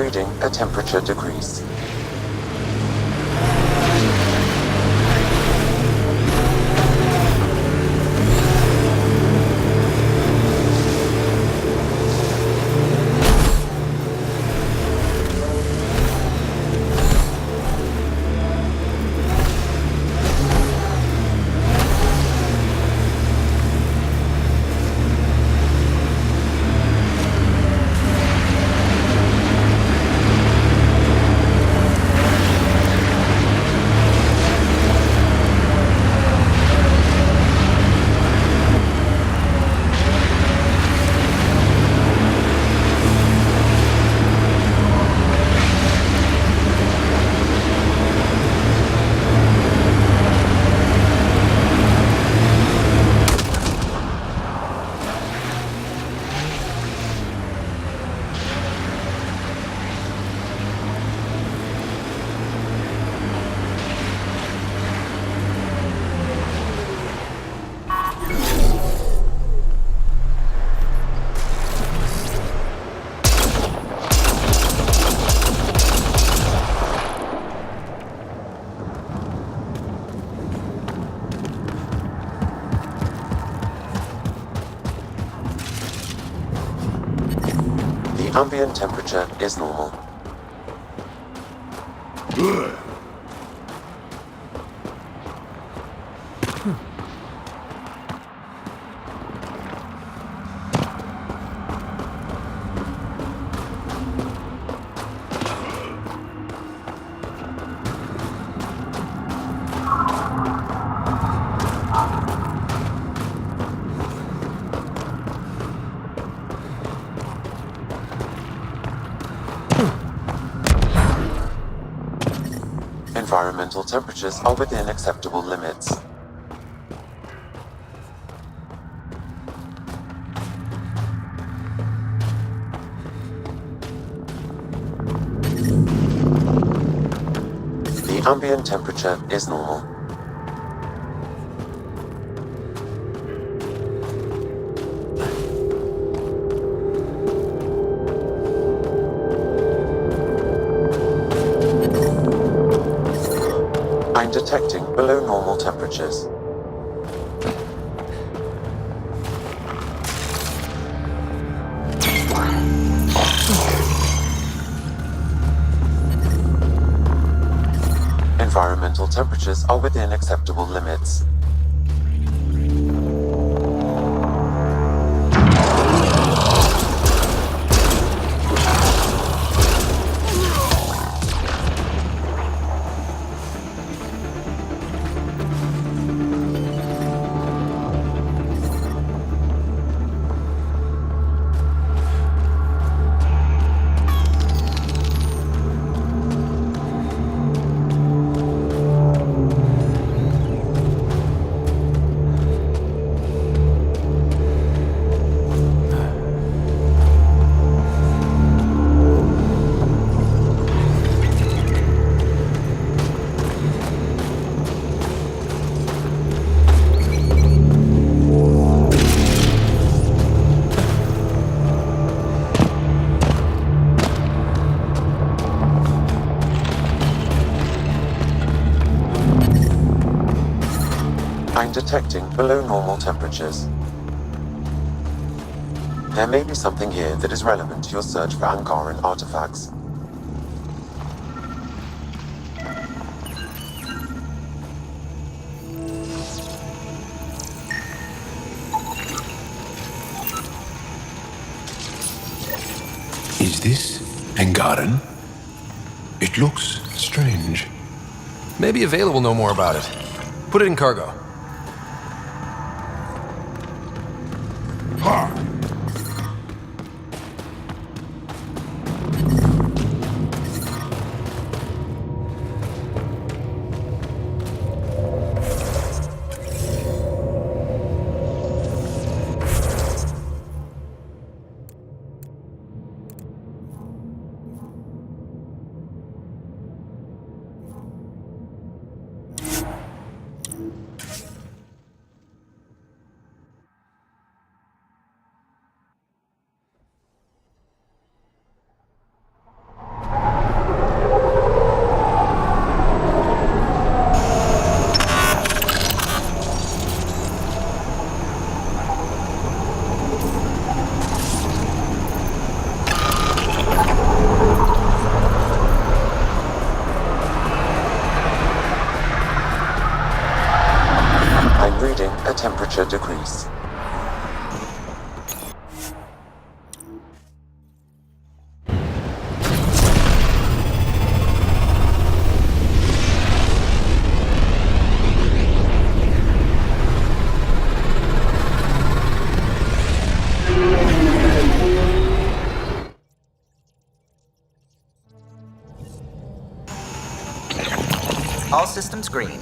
reading a temperature decrease. Ambient temperature is normal. Environmental temperatures are within acceptable limits. The ambient temperature is normal. I'm detecting below normal temperatures. Environmental temperatures are within acceptable limits. I'm detecting below normal temperatures. There may be something here that is relevant to your search for Angaran artifacts. Is this Angaran? It looks strange. Maybe Available will know more about it. Put it in cargo. temperature decrease. All systems green.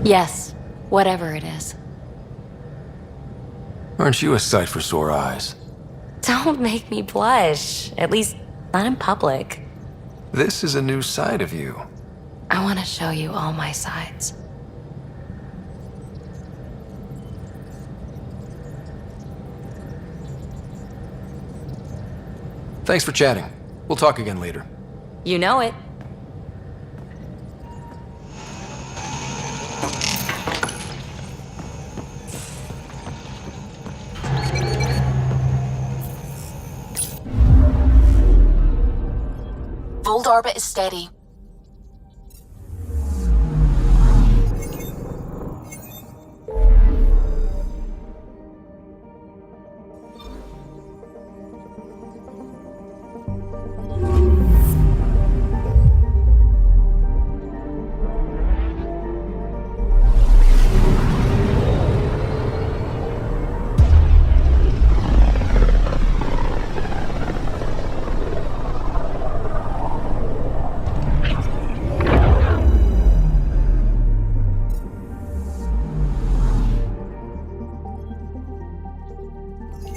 Yes, whatever it is. Aren't you a sight for sore eyes? Don't make me blush. At least, not in public. This is a new side of you. I want to show you all my sides. Thanks for chatting. We'll talk again later. You know it. Volt orbit is steady.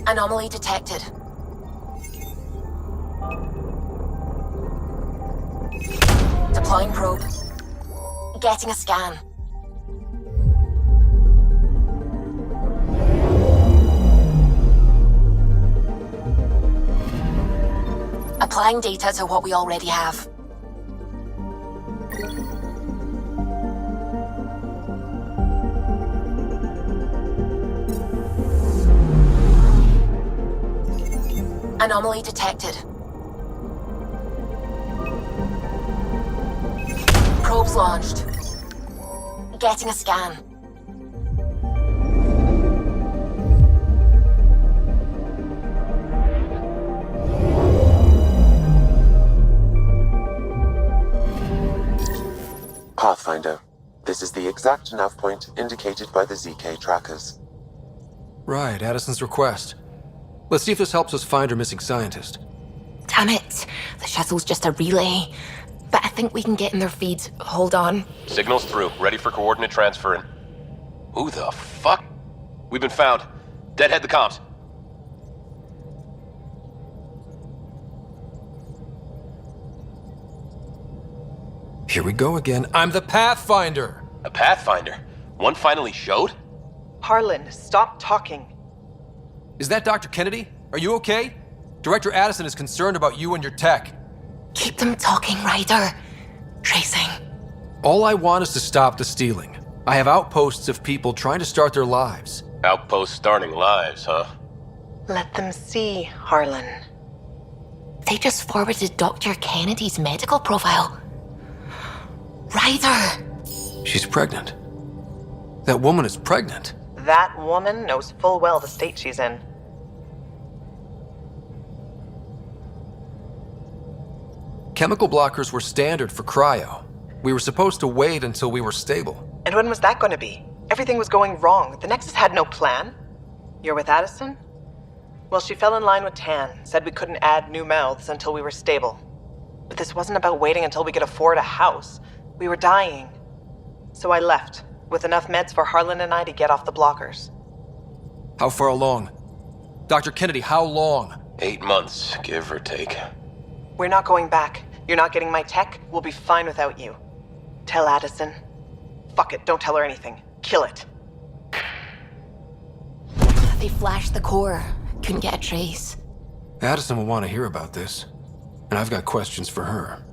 Anomaly detected. Deploying probe. Getting a scan. Applying data to what we already have. Anomaly detected. Probes launched. Getting a scan. Pathfinder. This is the exact nav point indicated by the ZK trackers. Right, Addison's request. Let's see if this helps us find our missing scientist. Damn it. The shuttle's just a relay. But I think we can get in their feeds. Hold on. Signal's through. Ready for coordinate transferring. Who the fuck? We've been found. Deadhead the comms. Here we go again. I'm the Pathfinder! A Pathfinder? One finally showed? Harlan, stop talking. Is that Dr. Kennedy? Are you okay? Director Addison is concerned about you and your tech. Keep them talking, Ryder. Tracing. All I want is to stop the stealing. I have outposts of people trying to start their lives. Outpost starting lives, huh? Let them see, Harlan. They just forwarded Dr. Kennedy's medical profile. Ryder! She's pregnant. That woman is pregnant. That woman knows full well the state she's in. Chemical blockers were standard for cryo. We were supposed to wait until we were stable. And when was that going to be? Everything was going wrong. The Nexus had no plan. You're with Addison? Well, she fell in line with Tan, said we couldn't add new mouths until we were stable. But this wasn't about waiting until we could afford a house. We were dying. So I left, with enough meds for Harlan and I to get off the blockers. How far along? Dr. Kennedy, how long? 8 months, give or take. We're not going back. You're not getting my tech. We'll be fine without you. Tell Addison. Fuck it, don't tell her anything. Kill it. They flashed the core. Couldn't get a trace. Addison will want to hear about this. And I've got questions for her.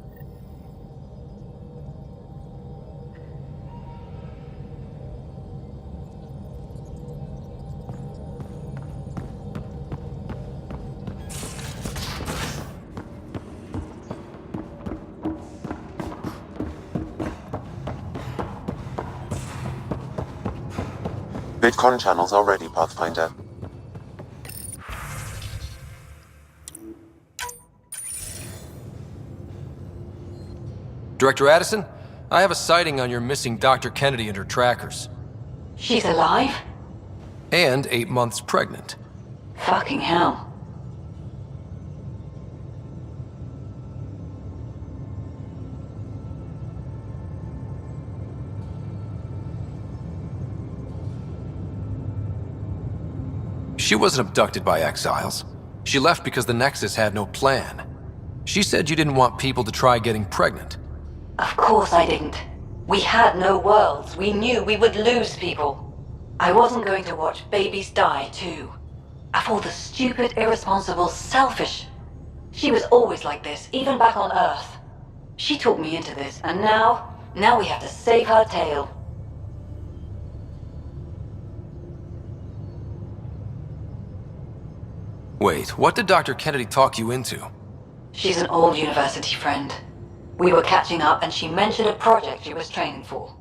Bitcoin channels are ready, Pathfinder. Director Addison, I have a sighting on your missing Dr. Kennedy and her trackers. She's alive? And 8 months pregnant. Fucking hell. She wasn't abducted by exiles. She left because the Nexus had no plan. She said you didn't want people to try getting pregnant. Of course I didn't. We had no worlds. We knew we would lose people. I wasn't going to watch babies die, too. Of all the stupid, irresponsible, selfish... She was always like this, even back on Earth. She talked me into this, and now we have to save her tail. Wait, what did Dr. Kennedy talk you into? She's an old university friend. We were catching up and she mentioned a project she was training for.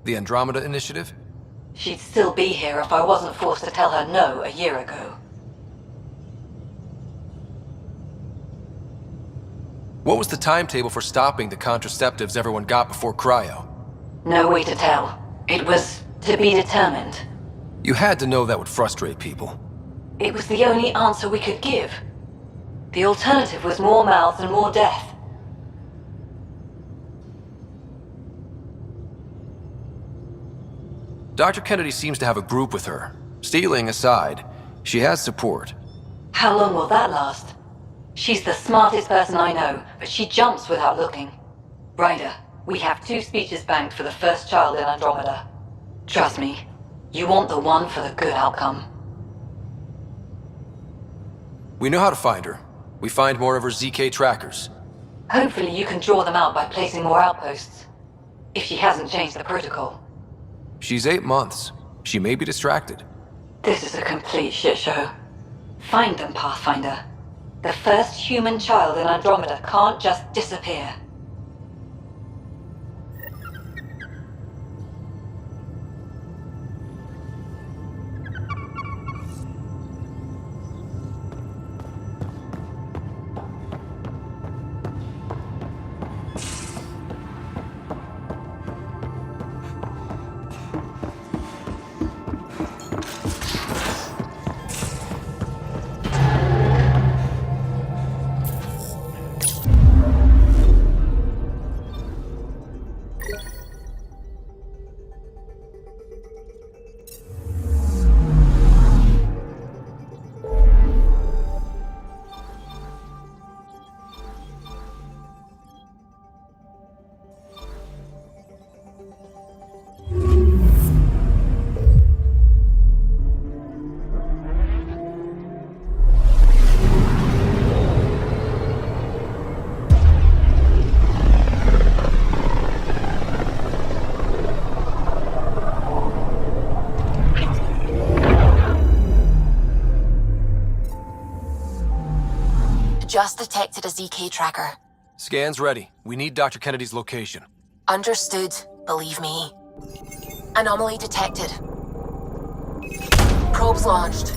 The Andromeda Initiative? She'd still be here if I wasn't forced to tell her no a year ago. What was the timetable for stopping the contraceptives everyone got before cryo? No way to tell. It was to be determined. You had to know that would frustrate people. It was the only answer we could give. The alternative was more mouths and more death. Dr. Kennedy seems to have a group with her. Stealing aside, she has support. How long will that last? She's the smartest person I know, but she jumps without looking. Ryder, we have 2 speeches banked for the first child in Andromeda. Trust me, you want the one for the good outcome. We know how to find her. We find more of her ZK trackers. Hopefully you can draw them out by placing more outposts. If she hasn't changed the protocol. She's 8 months. She may be distracted. This is a complete shit show. Find them, Pathfinder. The first human child in Andromeda can't just disappear. Just detected a ZK tracker. Scans ready. We need Dr. Kennedy's location. Understood, believe me. Anomaly detected. Probes launched.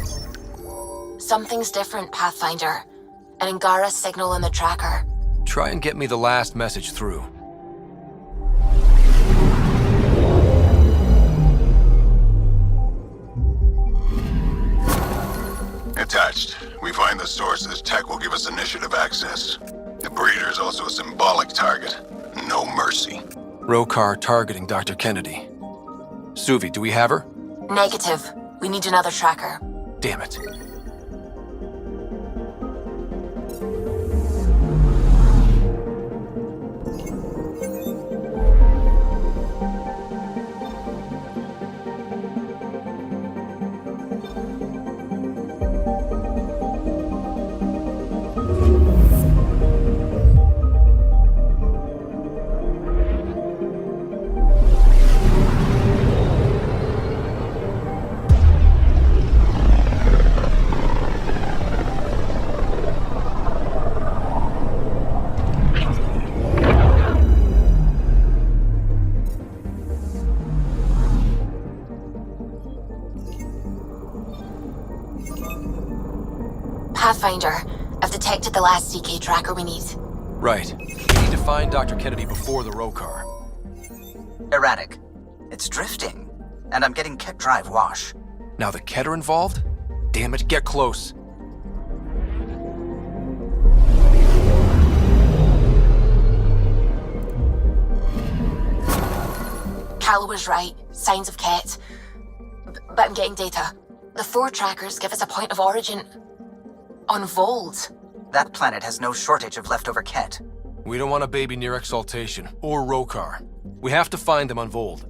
Something's different, Pathfinder. An Angara signal in the tracker. Try and get me the last message through. Attached. We find the source. This tech will give us initiative access. The breeder is also a symbolic target. No mercy. Rokar targeting Dr. Kennedy. Suvi, do we have her? Negative. We need another tracker. Damn it. Pathfinder, I've detected the last CK tracker we need. Right. We need to find Dr. Kennedy before the Rokar. Erratic. It's drifting. And I'm getting Ket drive wash. Now the Ket are involved? Damn it, get close. Callow was right. Signs of Ket. But I'm getting data. The 4 trackers give us a point of origin on Vold. That planet has no shortage of leftover Ket. We don't want a baby near Exaltation, or Rokar. We have to find them on Vold.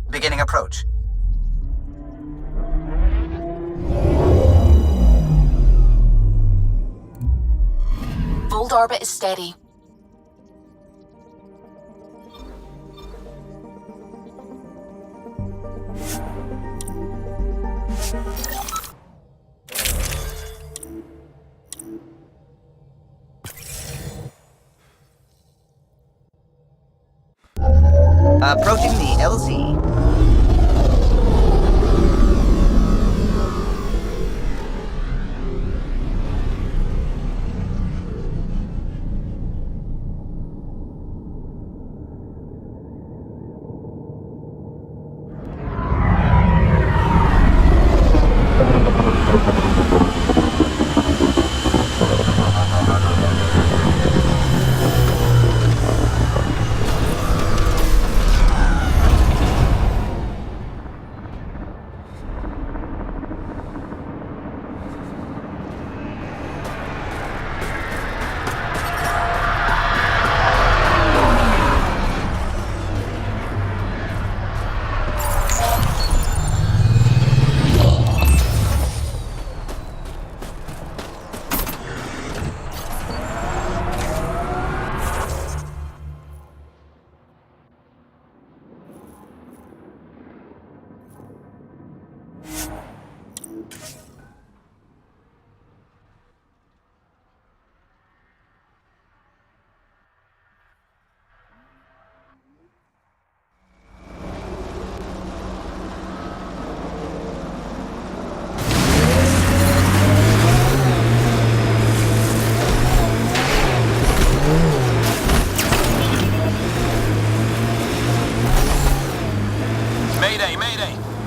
Beginning approach. Vold orbit is steady. Approaching the LZ.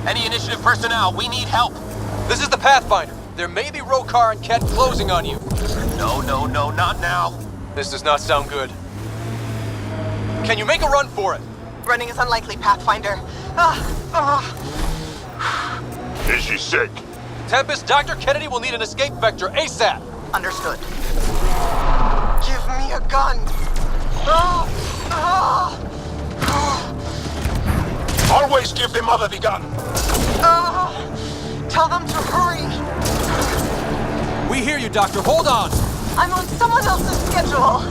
Any initiative personnel, we need help. This is the Pathfinder. There may be Rokar and Ket closing on you. No, not now. This does not sound good. Can you make a run for it? Running is unlikely, Pathfinder. Is she sick? Tempest, Dr. Kennedy will need an escape vector ASAP. Understood. me a gun! Always give the mother the gun! Tell them to hurry! We hear you, Doctor. Hold on! I'm on someone else's schedule!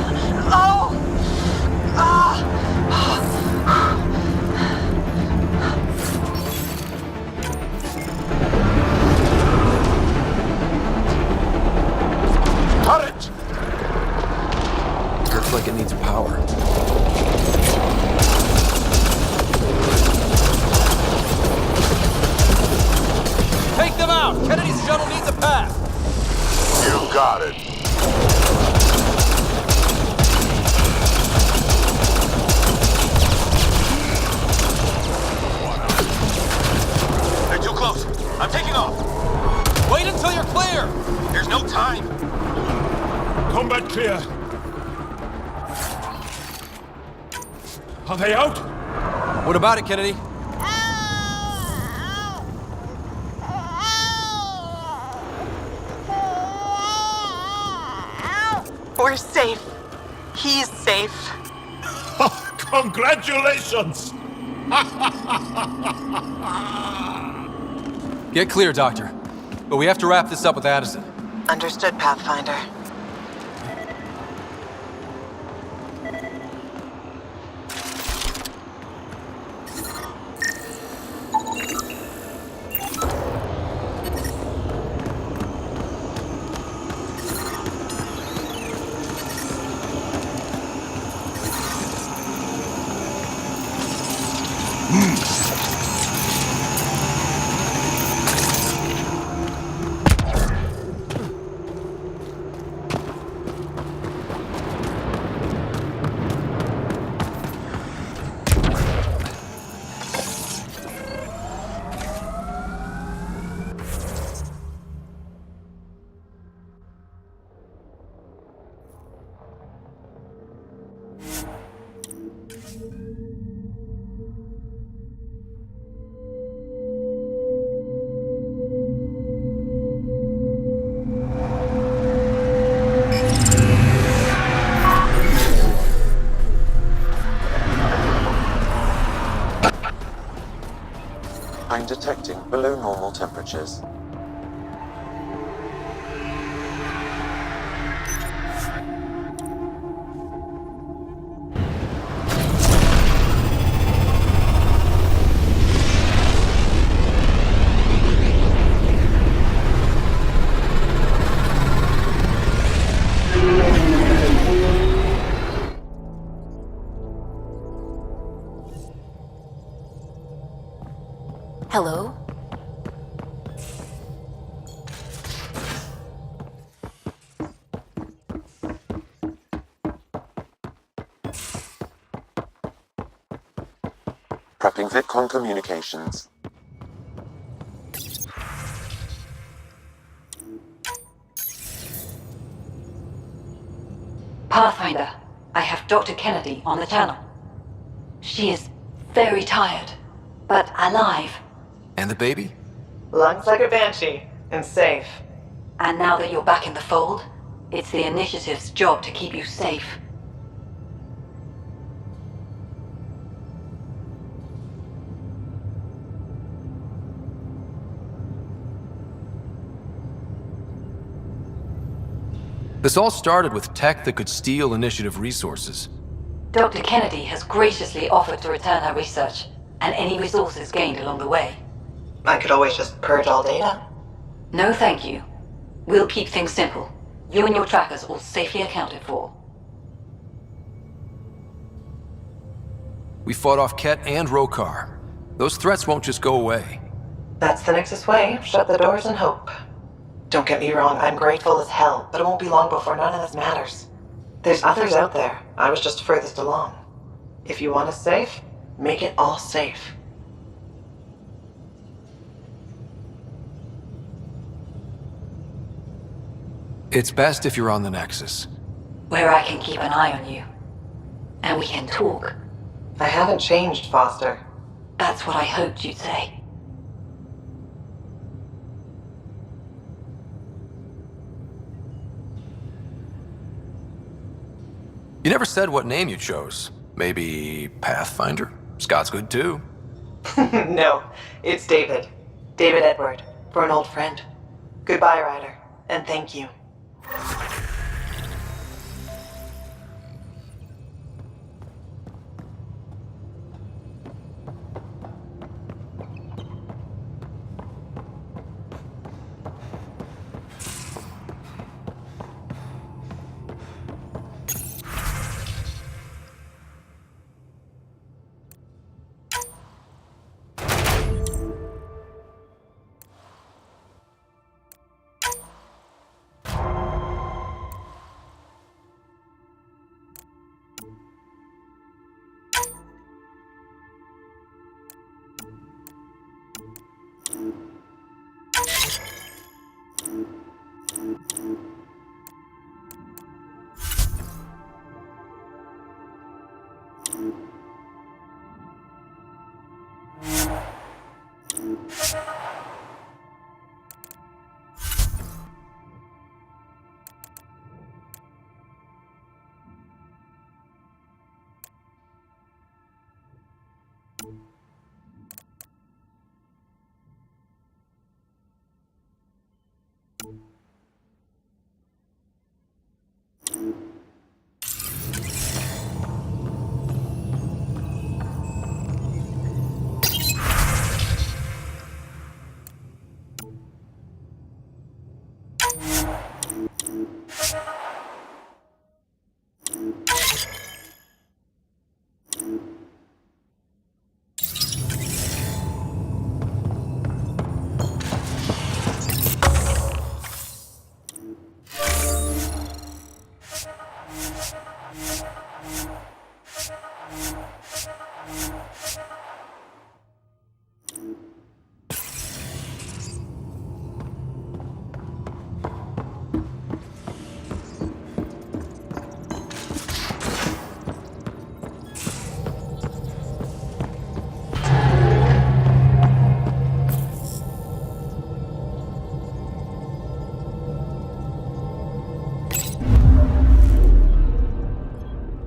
Turret! Looks like it needs power. Take them out! Kennedy's shuttle needs a path! You got it. They're too close. I'm taking off. Wait until you're clear! There's no time. Combat clear. Are they out? What about it, Kennedy? We're safe. He's safe. Congratulations! Get clear, Doctor. But we have to wrap this up with Addison. Understood, Pathfinder. I'm detecting below normal temperatures. Hello? Prepping VidCon communications. Pathfinder, I have Dr. Kennedy on the channel. She is very tired, but alive. And the baby? Lungs like a banshee, and safe. And now that you're back in the fold, it's the initiative's job to keep you safe. This all started with tech that could steal initiative resources. Dr. Kennedy has graciously offered to return her research, and any resources gained along the way. I could always just purge all data. No thank you. We'll keep things simple. You and your trackers all safely accounted for. We fought off Ket and Rokar. Those threats won't just go away. That's the Nexus way. Shut the doors and hope. Don't get me wrong, I'm grateful as hell, but it won't be long before none of this matters. There's others out there. I was just furthest along. If you want us safe, make it all safe. It's best if you're on the Nexus. Where I can keep an eye on you. And we can talk. I haven't changed, Foster. That's what I hoped you'd say. You never said what name you chose. Maybe Pathfinder? Scott's good too. No, it's David. David Edward, for an old friend. Goodbye, Ryder, and thank you.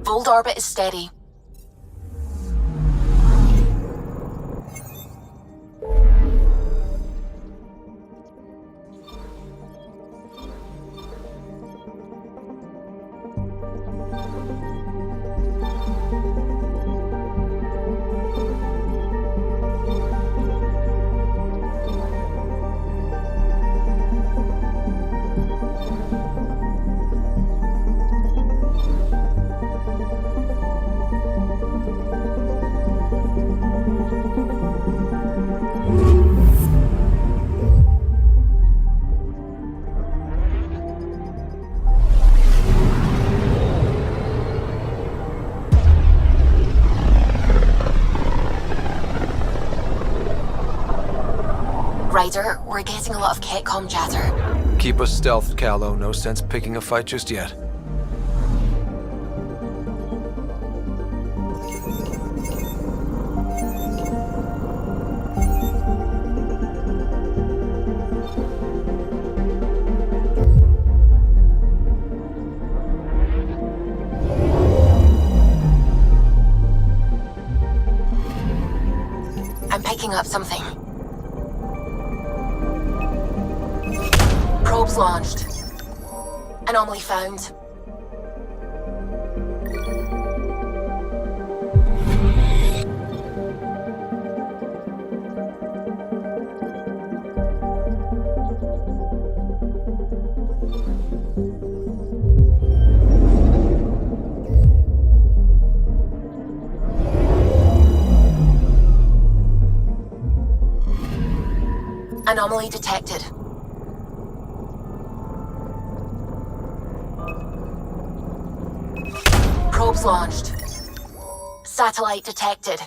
Fold orbit is steady. Ryder, we're getting a lot of Ketcom chatter. Keep us stealthed, Callow. No sense picking a fight just yet. I'm picking up something. Probes launched. Anomaly found. Anomaly detected. Probes launched. Satellite detected.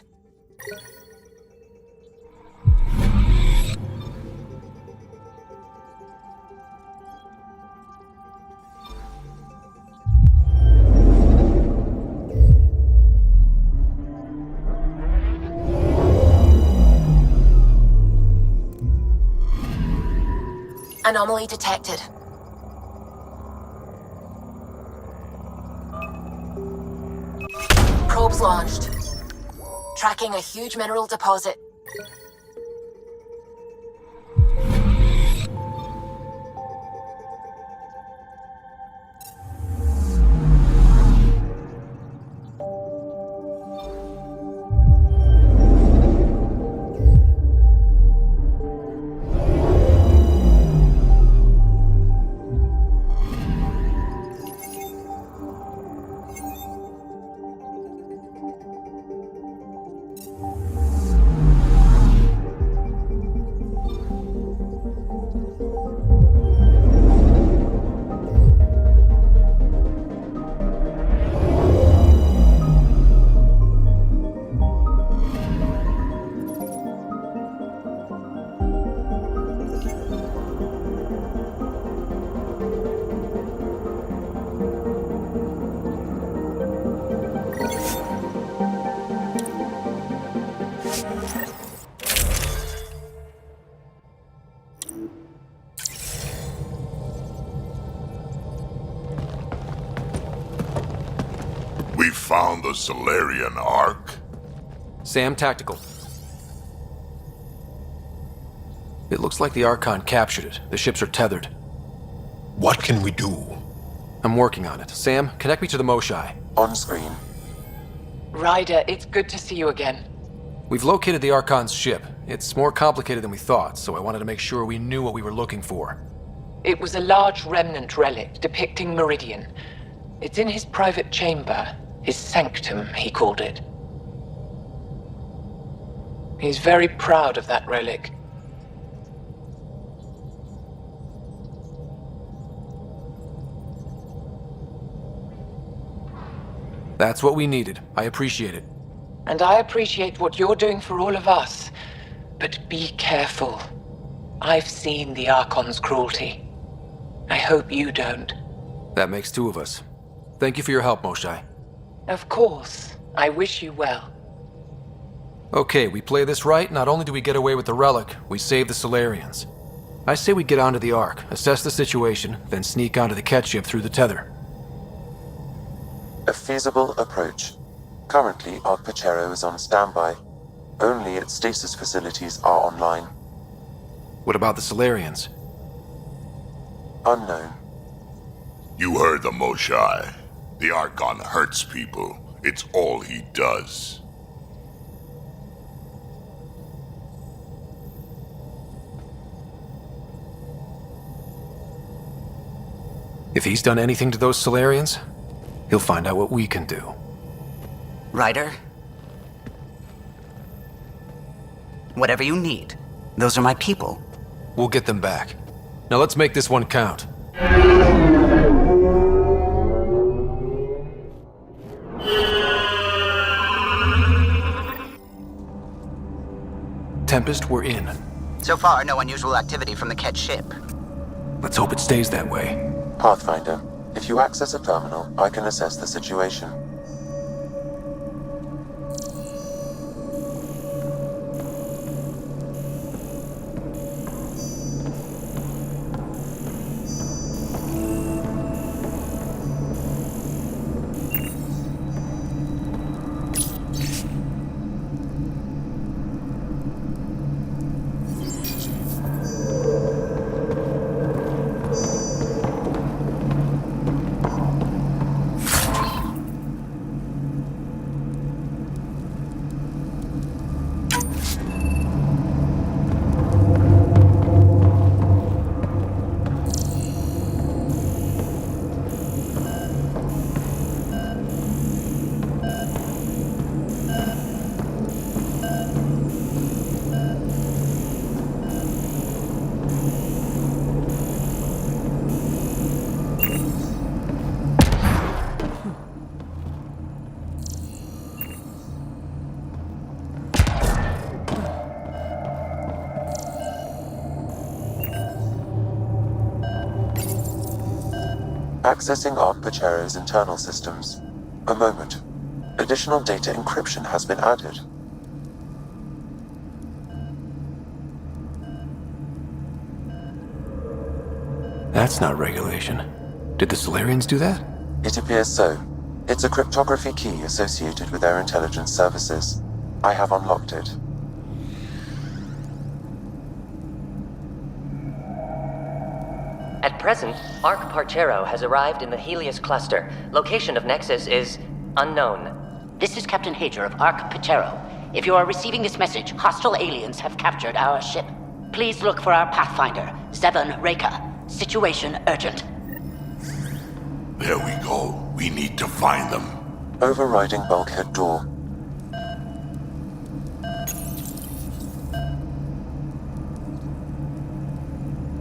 Anomaly detected. Probes launched. Tracking a huge mineral deposit. We found the Solarian Ark? Sam, tactical. It looks like the Archon captured it. The ships are tethered. What can we do? I'm working on it. Sam, connect me to the Moshai. On screen. Ryder, it's good to see you again. We've located the Archon's ship. It's more complicated than we thought, so I wanted to make sure we knew what we were looking for. It was a large remnant relic depicting Meridian. It's in his private chamber. His sanctum, he called it. He's very proud of that relic. That's what we needed. I appreciate it. And I appreciate what you're doing for all of us. But be careful. I've seen the Archon's cruelty. I hope you don't. That makes two of us. Thank you for your help, Moshai. Of course. I wish you well. Okay, we play this right, not only do we get away with the relic, we save the Solarians. I say we get onto the Ark, assess the situation, then sneak onto the catch ship through the tether. A feasible approach. Currently, Ark Pachero is on standby. Only its stasis facilities are online. What about the Solarians? Unknown. You heard the Moshai. The Archon hurts people. It's all he does. If he's done anything to those Solarians, he'll find out what we can do. Ryder? Whatever you need. Those are my people. We'll get them back. Now let's make this one count. Tempest, we're in. So far, no unusual activity from the Ketch ship. Let's hope it stays that way. Pathfinder, if you access a terminal, I can assess the situation. Accessing Ark Pachero's internal systems. A moment. Additional data encryption has been added. That's not regulation. Did the Solarians do that? It appears so. It's a cryptography key associated with their intelligence services. I have unlocked it. At present, Arc Parchero has arrived in the Helios cluster. Location of Nexus is unknown. This is Captain Hager of Arc Parchero. If you are receiving this message, hostile aliens have captured our ship. Please look for our Pathfinder, Zevon Reka. Situation urgent. There we go. We need to find them. Overriding bulkhead door.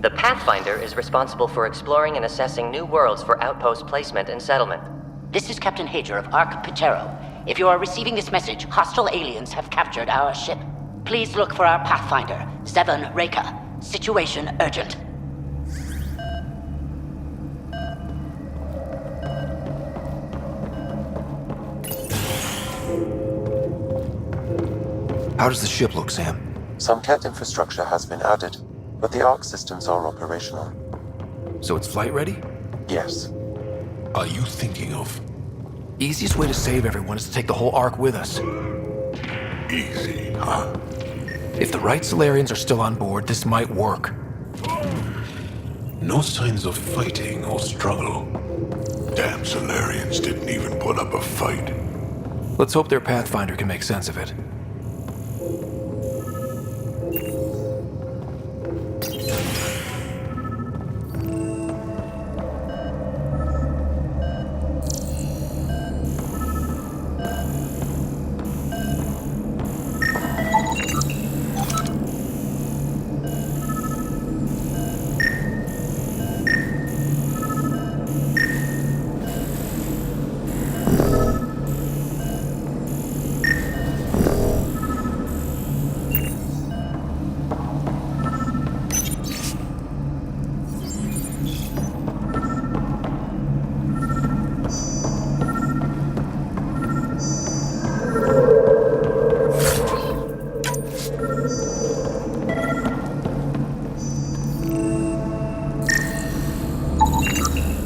The Pathfinder is responsible for exploring and assessing new worlds for outpost placement and settlement. This is Captain Hager of Arc Parchero. If you are receiving this message, hostile aliens have captured our ship. Please look for our Pathfinder, Zevon Reka. Situation urgent. How does the ship look, Sam? Some CAT infrastructure has been added, but the ARC systems are operational. So it's flight ready? Yes. Are you thinking of... Easiest way to save everyone is to take the whole Ark with us. Easy, huh? If the right Solarians are still on board, this might work. No signs of fighting or struggle. Damn Solarians didn't even put up a fight. Let's hope their Pathfinder can make sense of it.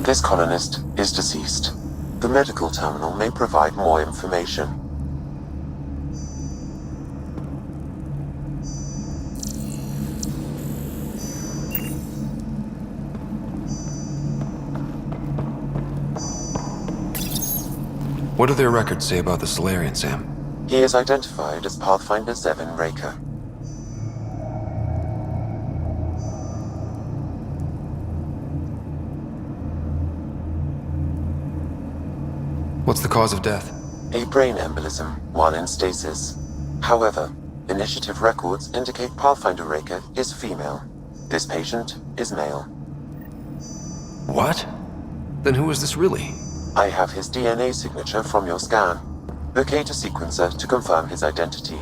This colonist is deceased. The medical terminal may provide more information. What do their records say about the Solarian, Sam? He is identified as Pathfinder Zevon Reka. What's the cause of death? A brain embolism while in stasis. However, initiative records indicate Pathfinder Reka is female. This patient is male. What? Then who is this really? I have his DNA signature from your scan. Locate a sequencer to confirm his identity.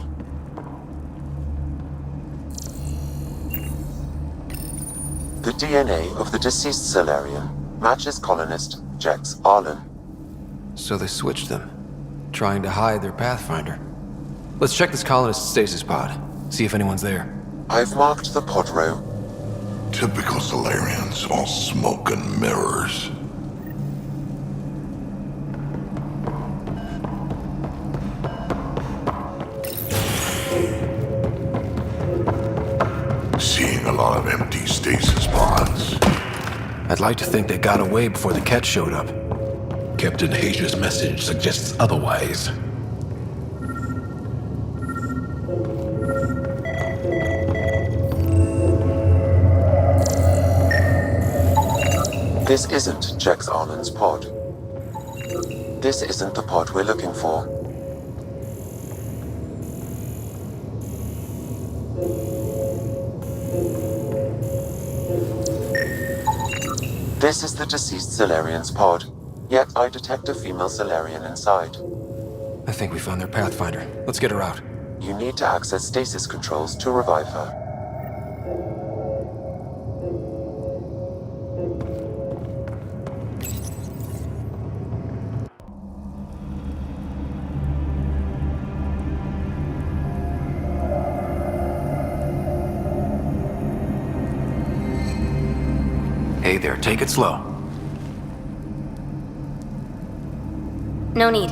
The DNA of the deceased Solarian matches colonist Jex Arlen. So they switched them, trying to hide their Pathfinder. Let's check this colonist's stasis pod, see if anyone's there. I've marked the pod row. Typical Solarians, all smoke and mirrors. Seeing a lot of empty stasis pods. I'd like to think they got away before the Ket showed up. Captain Hager's message suggests otherwise. This isn't Jex Arlen's pod. This isn't the pod we're looking for. This is the deceased Solarian's pod, yet I detect a female Solarian inside. I think we found their Pathfinder. Let's get her out. You need to access stasis controls to revive her. Hey there, take it slow. No need.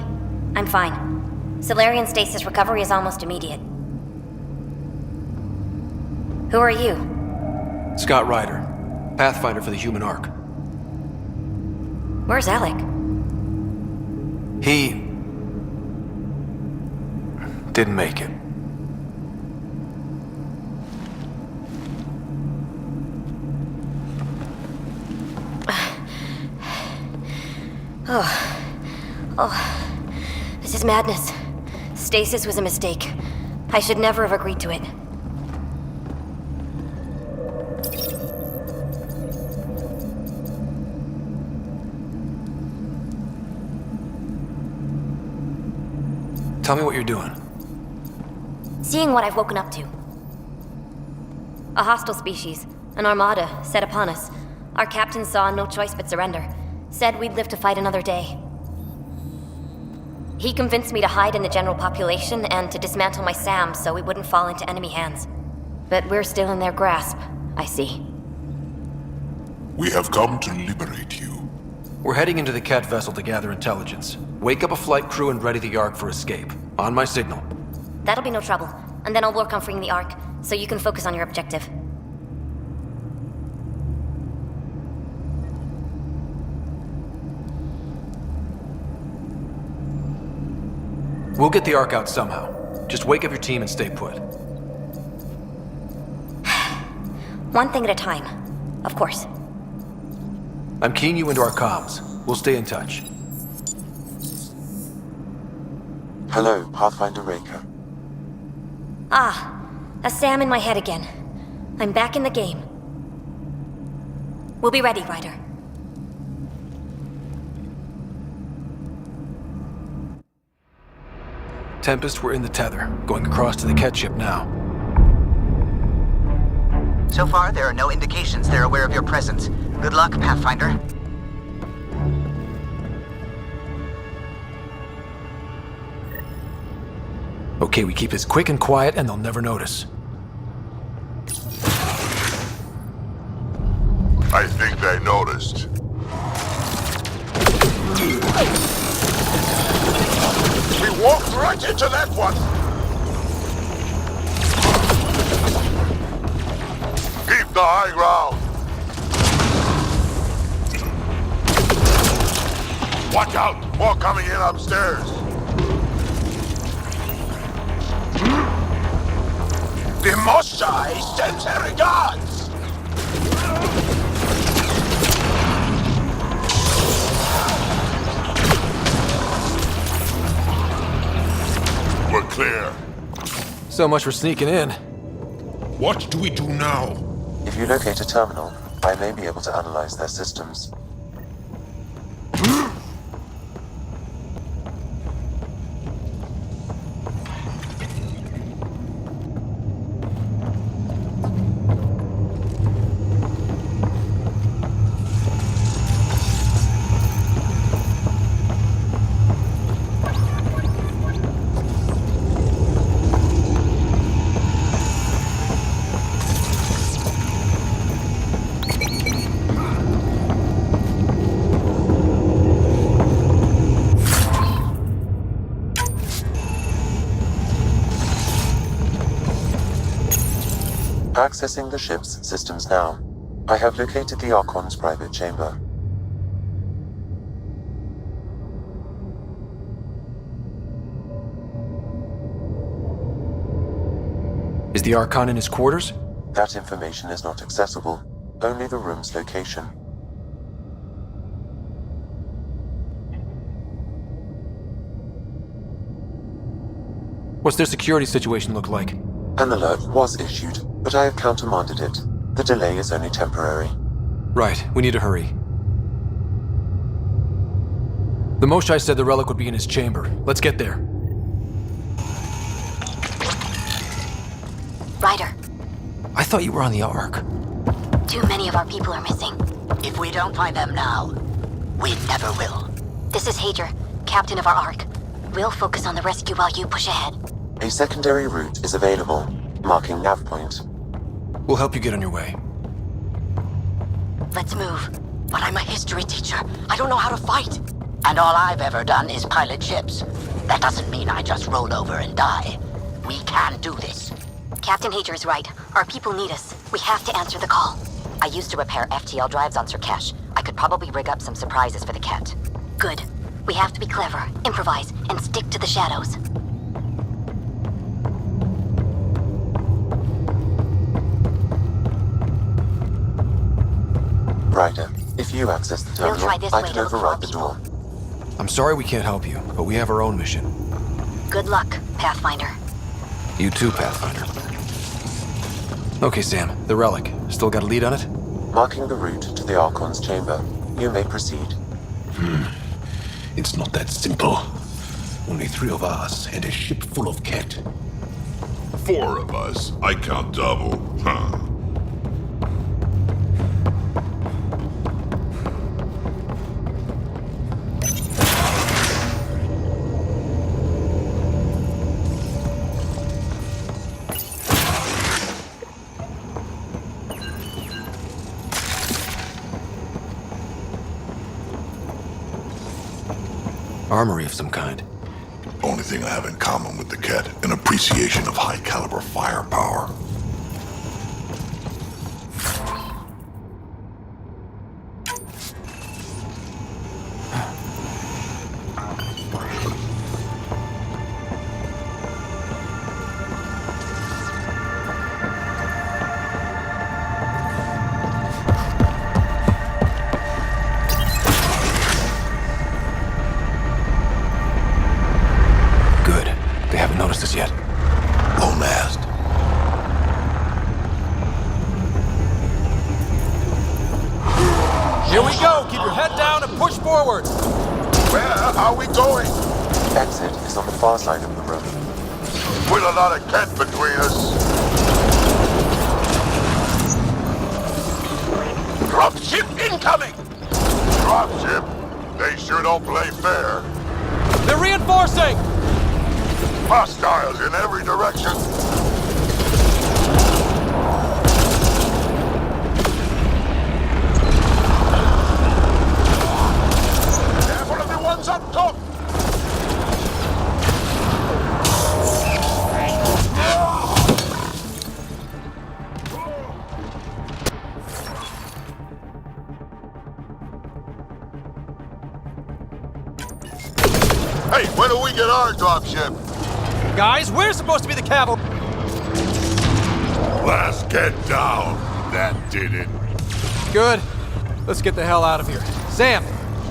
I'm fine. Solarian stasis recovery is almost immediate. Who are you? Scott Ryder, Pathfinder for the Human Ark. Where's Alec? He didn't make it. This is madness. Stasis was a mistake. I should never have agreed to it. Tell me what you're doing. Seeing what I've woken up to. A hostile species, an armada, set upon us. Our captain saw no choice but surrender. Said we'd live to fight another day. He convinced me to hide in the general population and to dismantle my SAM so we wouldn't fall into enemy hands. But we're still in their grasp, I see. We have come to liberate you. We're heading into the Cat vessel to gather intelligence. Wake up a flight crew and ready the Ark for escape. On my signal. That'll be no trouble. And then I'll work on freeing the Ark, so you can focus on your objective. We'll get the Ark out somehow. Just wake up your team and stay put. One thing at a time. Of course. I'm keying you into our comms. We'll stay in touch. Hello, Pathfinder Raker. Ah, a SAM in my head again. I'm back in the game. We'll be ready, Ryder. Tempest, we're in the tether, going across to the Cat ship now. So far, there are no indications they're aware of your presence. Good luck, Pathfinder. Okay, we keep this quick and quiet and they'll never notice. I think they noticed. We walked right into that one! Keep the high ground! Watch out! More coming in upstairs! The Moshai sends her regards! We're clear. So much for sneaking in. What do we do now? If you locate a terminal, I may be able to analyze their systems. Accessing the ship's systems now. I have located the Archon's private chamber. Is the Archon in his quarters? That information is not accessible. Only the room's location. What's their security situation look like? An alert was issued, but I have countermanded it. The delay is only temporary. Right, we need to hurry. The Moshai said the relic would be in his chamber. Let's get there. Ryder, I thought you were on the Ark. too many of our people are missing. If we don't find them now, we never will. This is Hager, captain of our Ark. We'll focus on the rescue while you push ahead. A secondary route is available, marking nav point. We'll help you get on your way. Let's move. But I'm a history teacher. I don't know how to fight. And all I've ever done is pilot ships. That doesn't mean I just roll over and die. We can do this. Captain Hager is right. Our people need us. We have to answer the call. I used to repair FTL drives on Sirkesh. I could probably rig up some surprises for the Ket. Good. We have to be clever, improvise, and stick to the shadows. Ryder, if you access the terminal, try this I way can to look for override our the people. door. I'm sorry we can't help you, but we have our own mission. Good luck, Pathfinder. You too, Pathfinder. Okay, Sam, the relic. Still got a lead on it? Marking the route to the Archon's chamber. You may proceed. It's not that simple. Only 3 of us and a ship full of Ket. 4 of us. I count double. Huh. Armory of some kind. Only thing I have in common with the Ket, an appreciation of high-caliber firepower. Noticed us yet. Low mast. Here we go! Keep your head down and push forward! Where are we going? Exit is on the far side of the room. With a lot of Ket between us. Dropship incoming! Dropship? They sure don't play fair. They're reinforcing! Hostiles in every direction. Careful of the ones up top. Hey, when do we get our dropship? Guys, we're supposed to be the cavalry. Let's get down. That did it. Good. Let's get the hell out of here. Sam!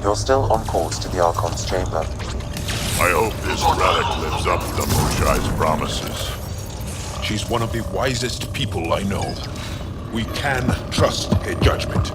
You're still on course to the Archon's chamber. I hope this relic lives up to Moshai's promises. She's one of the wisest people I know. We can trust her judgment.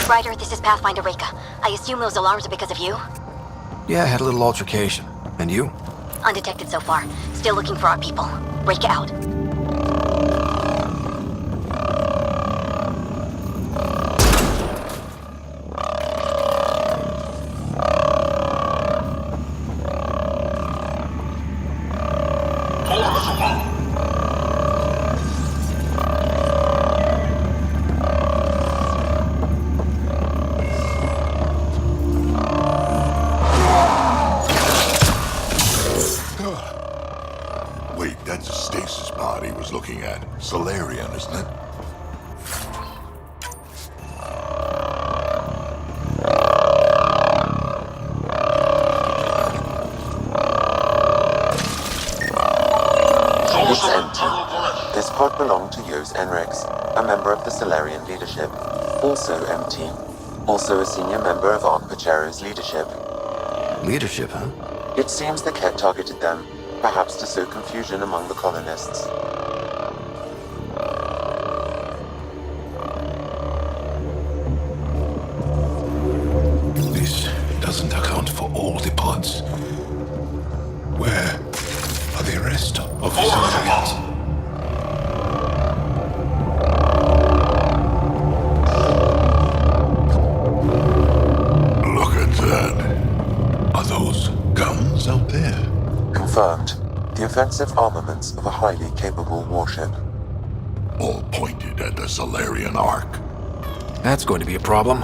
Ryder, this is Pathfinder Reka. I assume those alarms are because of you? Yeah, I had a little altercation. And you? Undetected so far. Still looking for our people. Reka out. Solarian, isn't it? It's empty. This pod belonged to Yos Enrex, a member of the Solarian leadership. Also empty. Also a senior member of Ark Pachero's leadership. Leadership, huh? It seems the Ket targeted them, perhaps to sow confusion among the colonists. This doesn't account for all the pods. Where are the rest of the Solarians? Look at that. Are those guns out there? Confirmed. The offensive armaments of a highly capable warship. All pointed at the Solarian Ark. That's going to be a problem.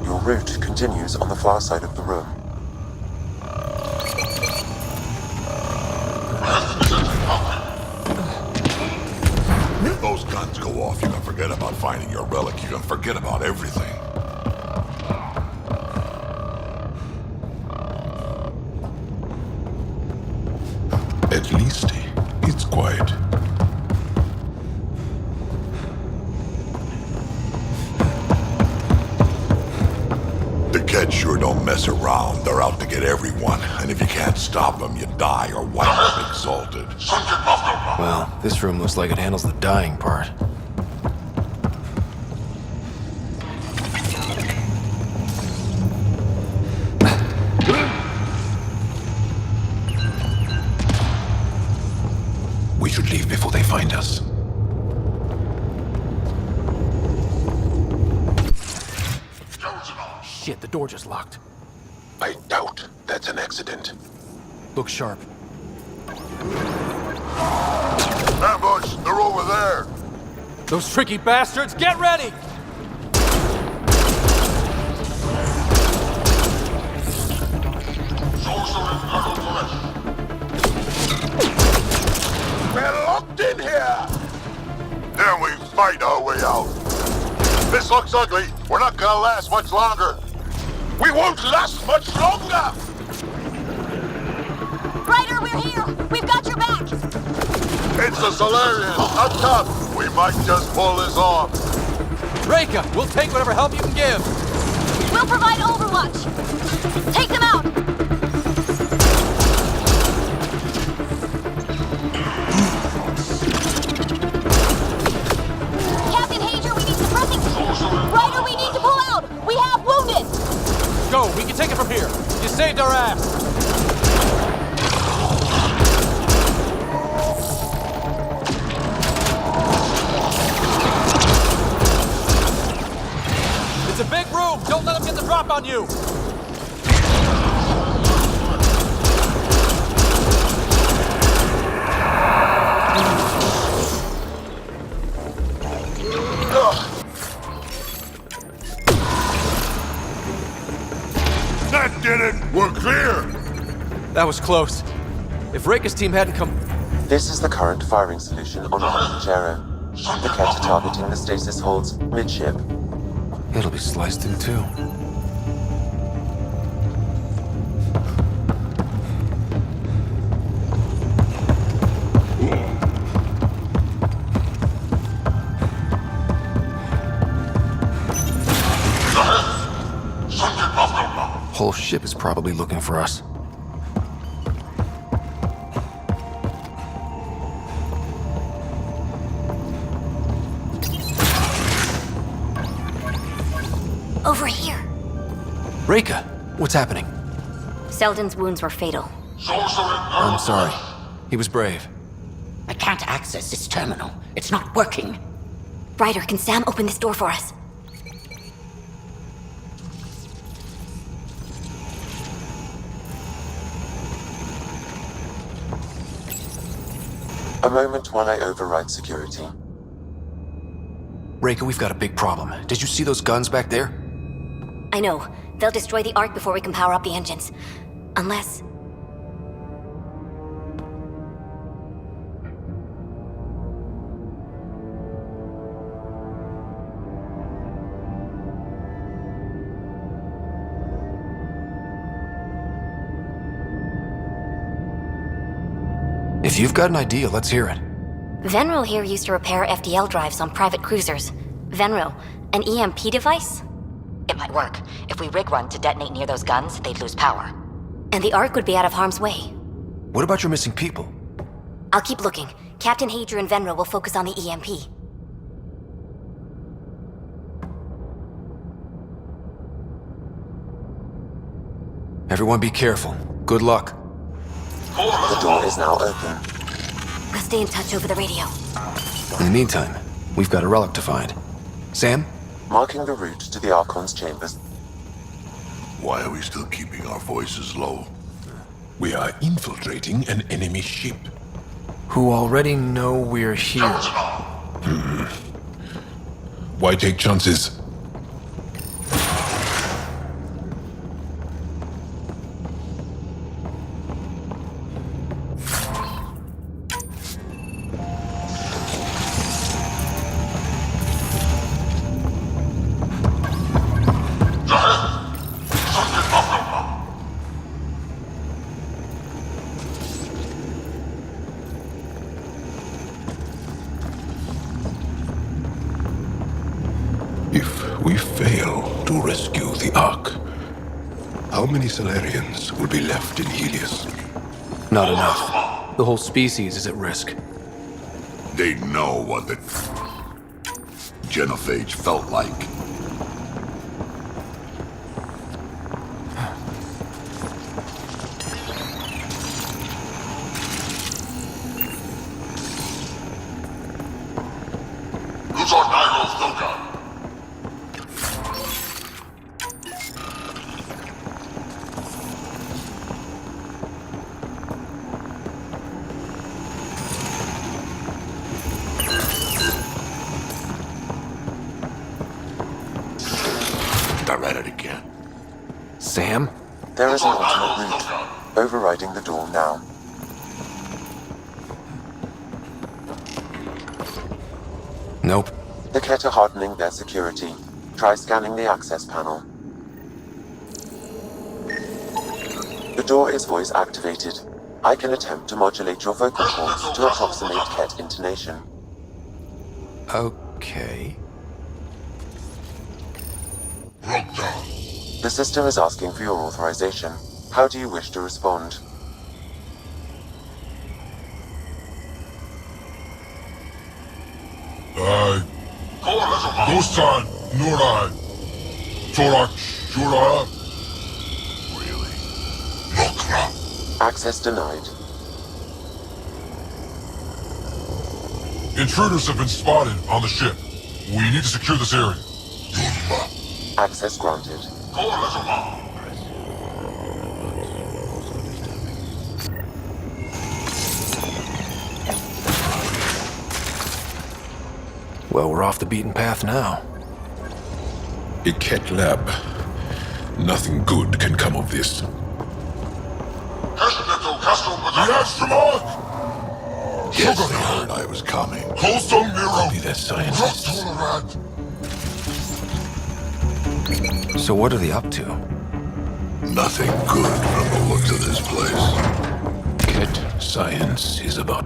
Your route continues on the far side of the room. If those guns go off, you can forget about finding your relic. You can forget about everything. At least it's quiet. The Ket sure don't mess around. They're out to get everyone. And if you can't stop them, you die or wind up exalted. Well, this room looks like it handles the dying part. We should leave before they find us. Shit, the door just locked. I doubt that's an accident. Look sharp. Ambush! They're over there! Those tricky bastards, get ready! We're locked in here! Then we fight our way out. This looks ugly. We're not gonna last much longer. We won't last much longer! Ryder, we're here! We've got your back! It's the Solarians, up top! We might just pull this off. Reka, we'll take whatever help you can give! We'll provide overwatch! Take them out! Captain Hager, we need suppressing... Ryder, we need to pull out! We have wounded! Go, we can take it from here! You saved our ass! It's a big room! Don't let them get the drop on you! That did it! We're clear! That was close. If Reka's team hadn't come... This is the current firing solution on Ark Pachero. The Ket are targeting the stasis holds midship. It'll be sliced in two. Whole ship is probably looking for us. Over here. Reka, what's happening? Selden's wounds were fatal. I'm sorry. He was brave. I can't access this terminal. It's not working. Ryder, can Sam open this door for us? A moment while I override security. Reka, we've got a big problem. Did you see those guns back there? I know. They'll destroy the Ark before we can power up the engines. Unless... If you've got an idea, let's hear it. Venro here used to repair FDL drives on private cruisers. Venro, an EMP device? It might work. If we rig one to detonate near those guns, they'd lose power. And the Ark would be out of harm's way. What about your missing people? I'll keep looking. Captain Hadra and Venro will focus on the EMP. Everyone be careful. Good luck. The door is now open. We'll stay in touch over the radio. In the meantime, we've got a relic to find. Sam? Marking the route to the Archon's chambers. Why are we still keeping our voices low? We are infiltrating an enemy ship. Who already know we're here. Why take chances? If we fail to rescue the Ark, how many Solarians will be left in Helios? Not enough. The whole species is at risk. They know what the genophage felt like. I read it again. Sam? There is an alternate route. Overriding the door now. Nope. The Ket are hardening their security. Try scanning the access panel. The door is voice activated. I can attempt to modulate your vocal cords to approximate Ket intonation. Okay. The system is asking for your authorization. How do you wish to respond? Dostan, Nurai, Torak, Shura. Really? Lokra. Access denied. Intruders have been spotted on the ship. We need to secure this area. Access granted. Well, we're off the beaten path now. A Ket lab. Nothing good can come of this. Yes, they heard I was coming. Be that scientist. So what are they up to? Nothing good from the looks of this place. Ket science is about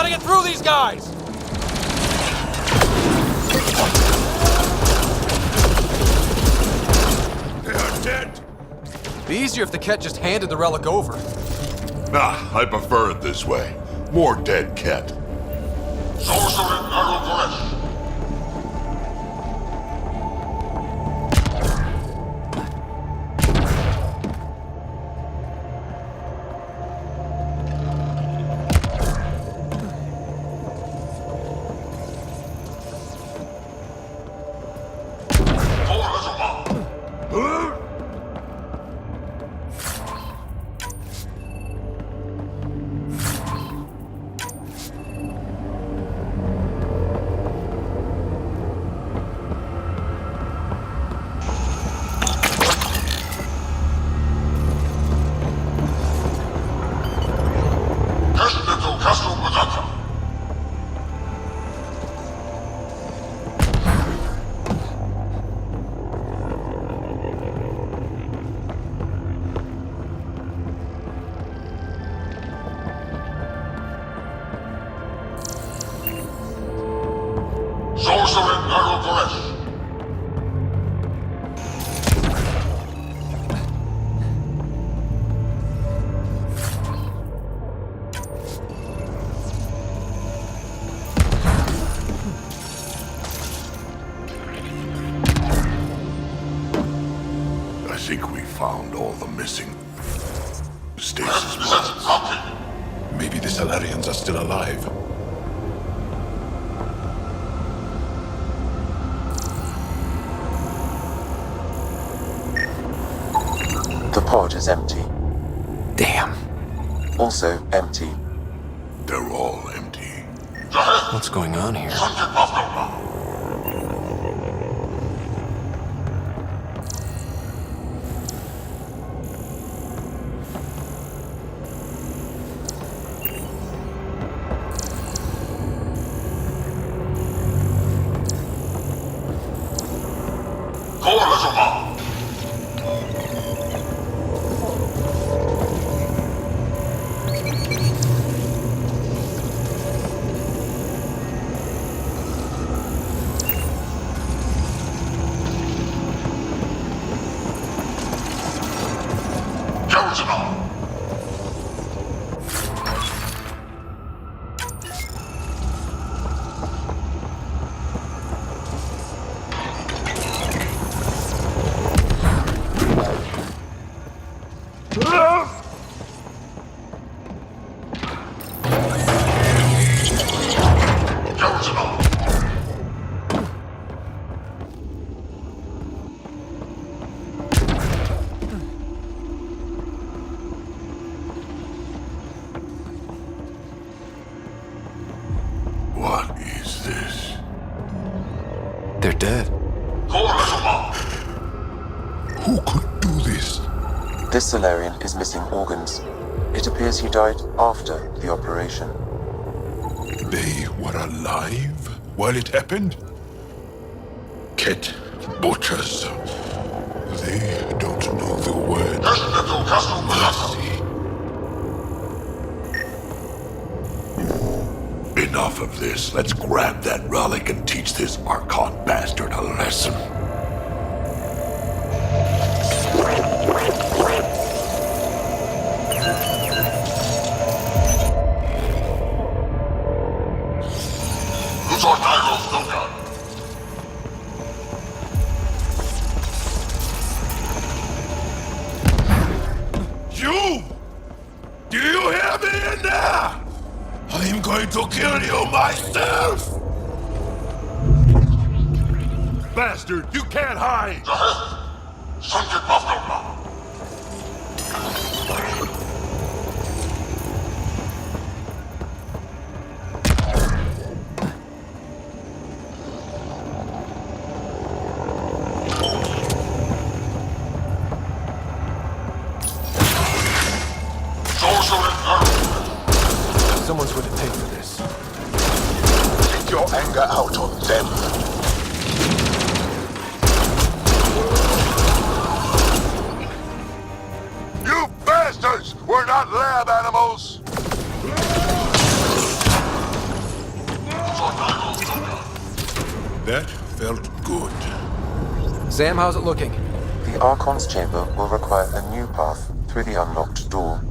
gotta get through these guys! They are dead! Be easier if the Ket just handed the relic over. Nah, I prefer it this way. More dead Ket. I think we found all the missing stasis pods. Maybe the Salarians are still alive. The pod is empty. Damn. Also empty. They're all empty. What's going on here? What is this? They're dead. Who could do this? This Solarian is missing organs. It appears he died after the operation. They were alive while it happened? Ket butchers. They don't know the word mercy. Enough of this. Let's grab that relic and teach this Archon bastard a lesson. You! Do you hear me in there? I'm going to kill you myself! Bastard, you can't hide! Someone's going to pay for this. Take your anger out on them. You bastards! We're not lab animals! That felt good. Sam, how's it looking? The Archon's chamber will require a new path through the unlocked door.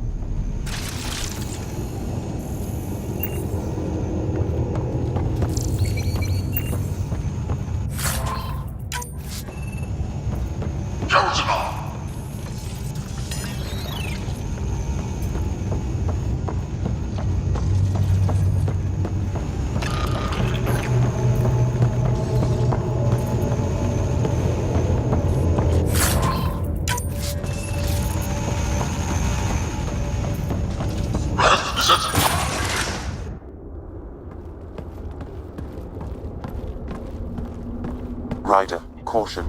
Rider, caution.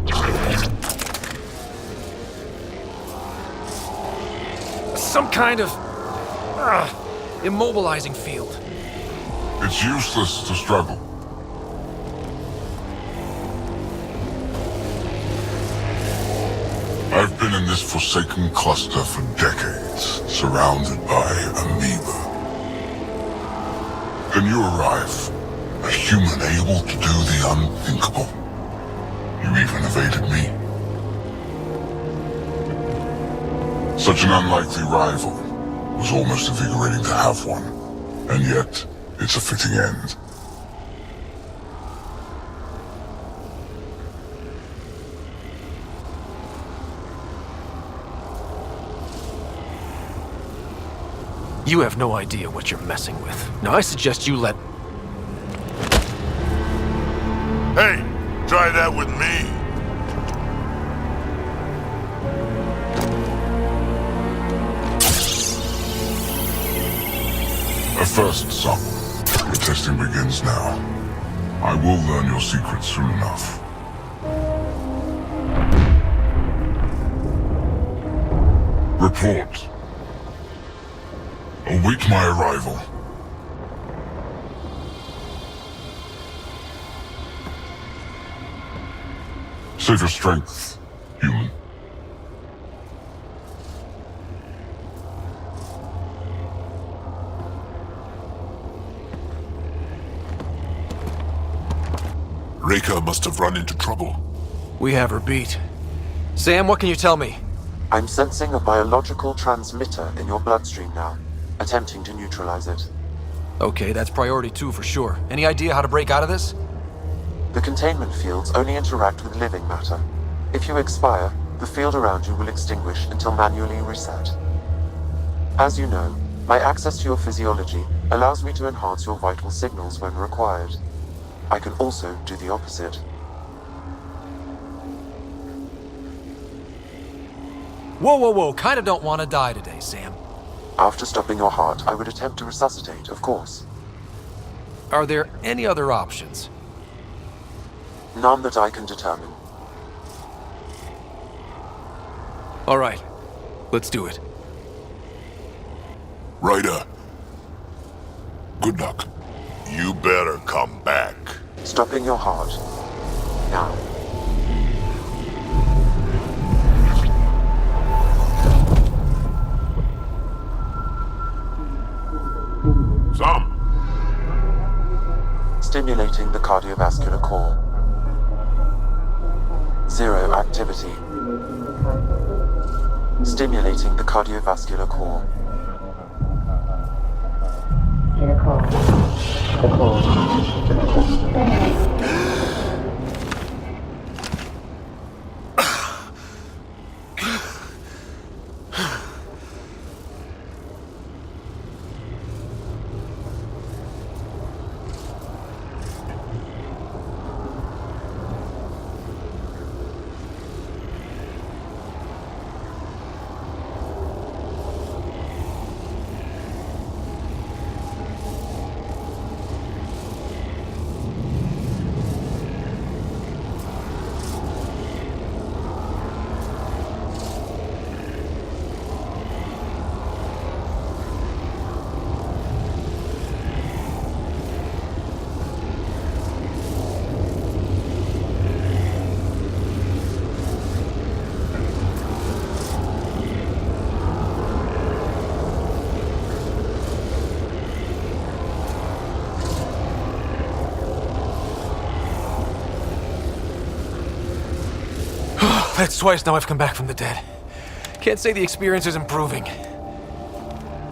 Some kind of immobilizing field. It's useless to struggle. I've been in this forsaken cluster for decades, surrounded by amoeba. Then you arrive, a human able to do the unthinkable. You even evaded me. Such an unlikely rival. Was almost invigorating to have one. And yet, it's a fitting end. You have no idea what you're messing with. Now I suggest you let... Hey, try that with me. A first, son. Your testing begins now. I will learn your secrets soon enough. Report. Await my arrival. Save your strength, human. Reka must have run into trouble. We have her beat. Sam, what can you tell me? I'm sensing a biological transmitter in your bloodstream now, attempting to neutralize it. Okay, that's priority 2 for sure. Any idea how to break out of this? The containment fields only interact with living matter. If you expire, the field around you will extinguish until manually reset. As you know, my access to your physiology allows me to enhance your vital signals when required. I can also do the opposite. Whoa, whoa, whoa, kinda don't want to die today, Sam. After stopping your heart, I would attempt to resuscitate, of course. Are there any other options? None that I can determine. All right, let's do it. Ryder. Good luck. You better come back. Stopping your heart. Now. Some. Stimulating the cardiovascular core. 0 activity. Stimulating the cardiovascular core. It's twice now I've come back from the dead. Can't say the experience is improving.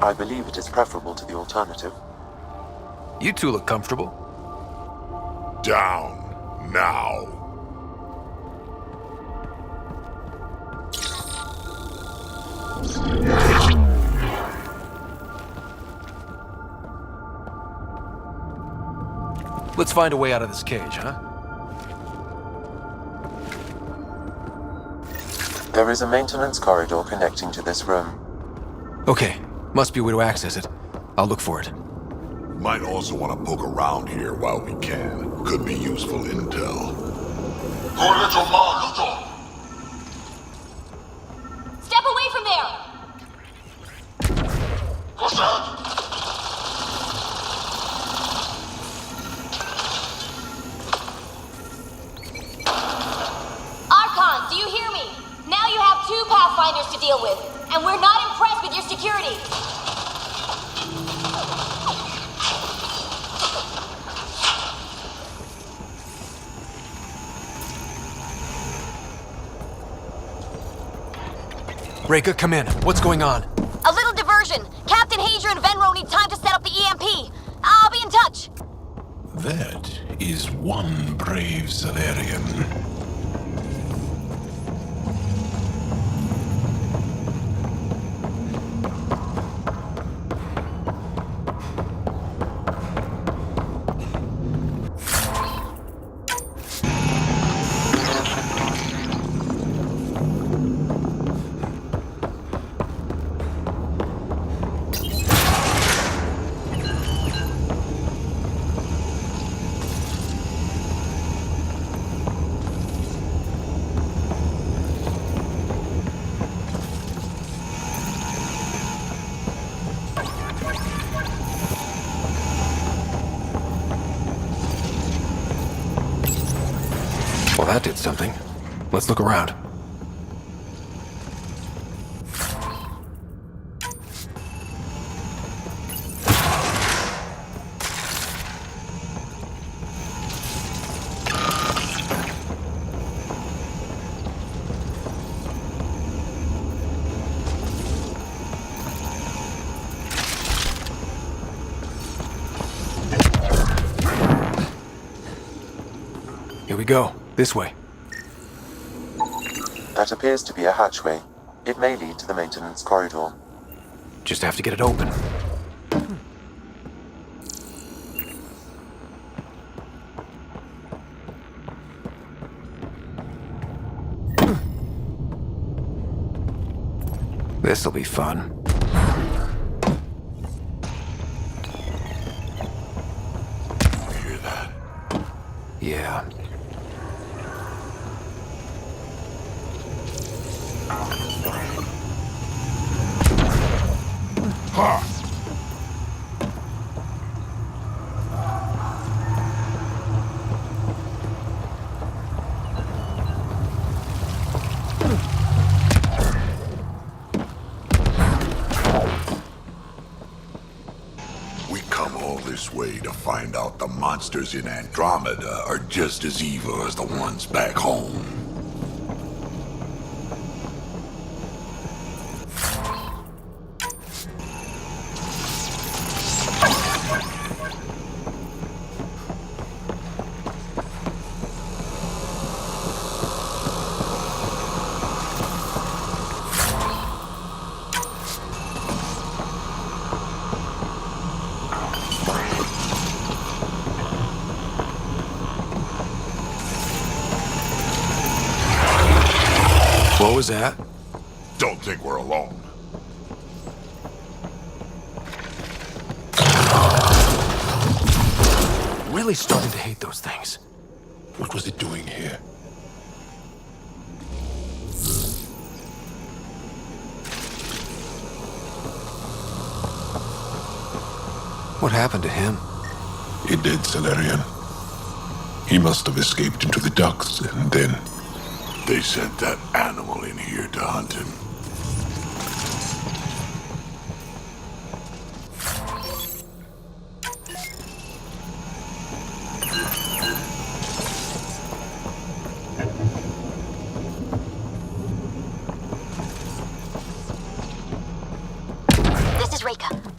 I believe it is preferable to the alternative. You two look comfortable. Down. Now. Let's find a way out of this cage, huh? There is a maintenance corridor connecting to this room. Okay, must be a way to access it. I'll look for it. Might also want to poke around here while we can. Could be useful intel. Step away from there! Archon, do you hear me? Now you have 2 Pathfinders to deal with, and we're not impressed with your security. Reka, come in. What's going on? A little diversion. Captain Hager and Venro need time to set up the EMP. I'll be in touch. That is one brave Solarian. Well, that did something. Let's look around. Here we go. This way. That appears to be a hatchway. It may lead to the maintenance corridor. Just have to get it open. This'll be fun. Hear that? Yeah. Ha! We come all this way to find out the monsters in Andromeda are just as evil as the ones back home. What was that? Don't think we're alone. Really starting to hate those things. What was it doing here? What happened to him? A dead Solarian. He must have escaped into the ducts, and then... They sent that animal in here to hunt him.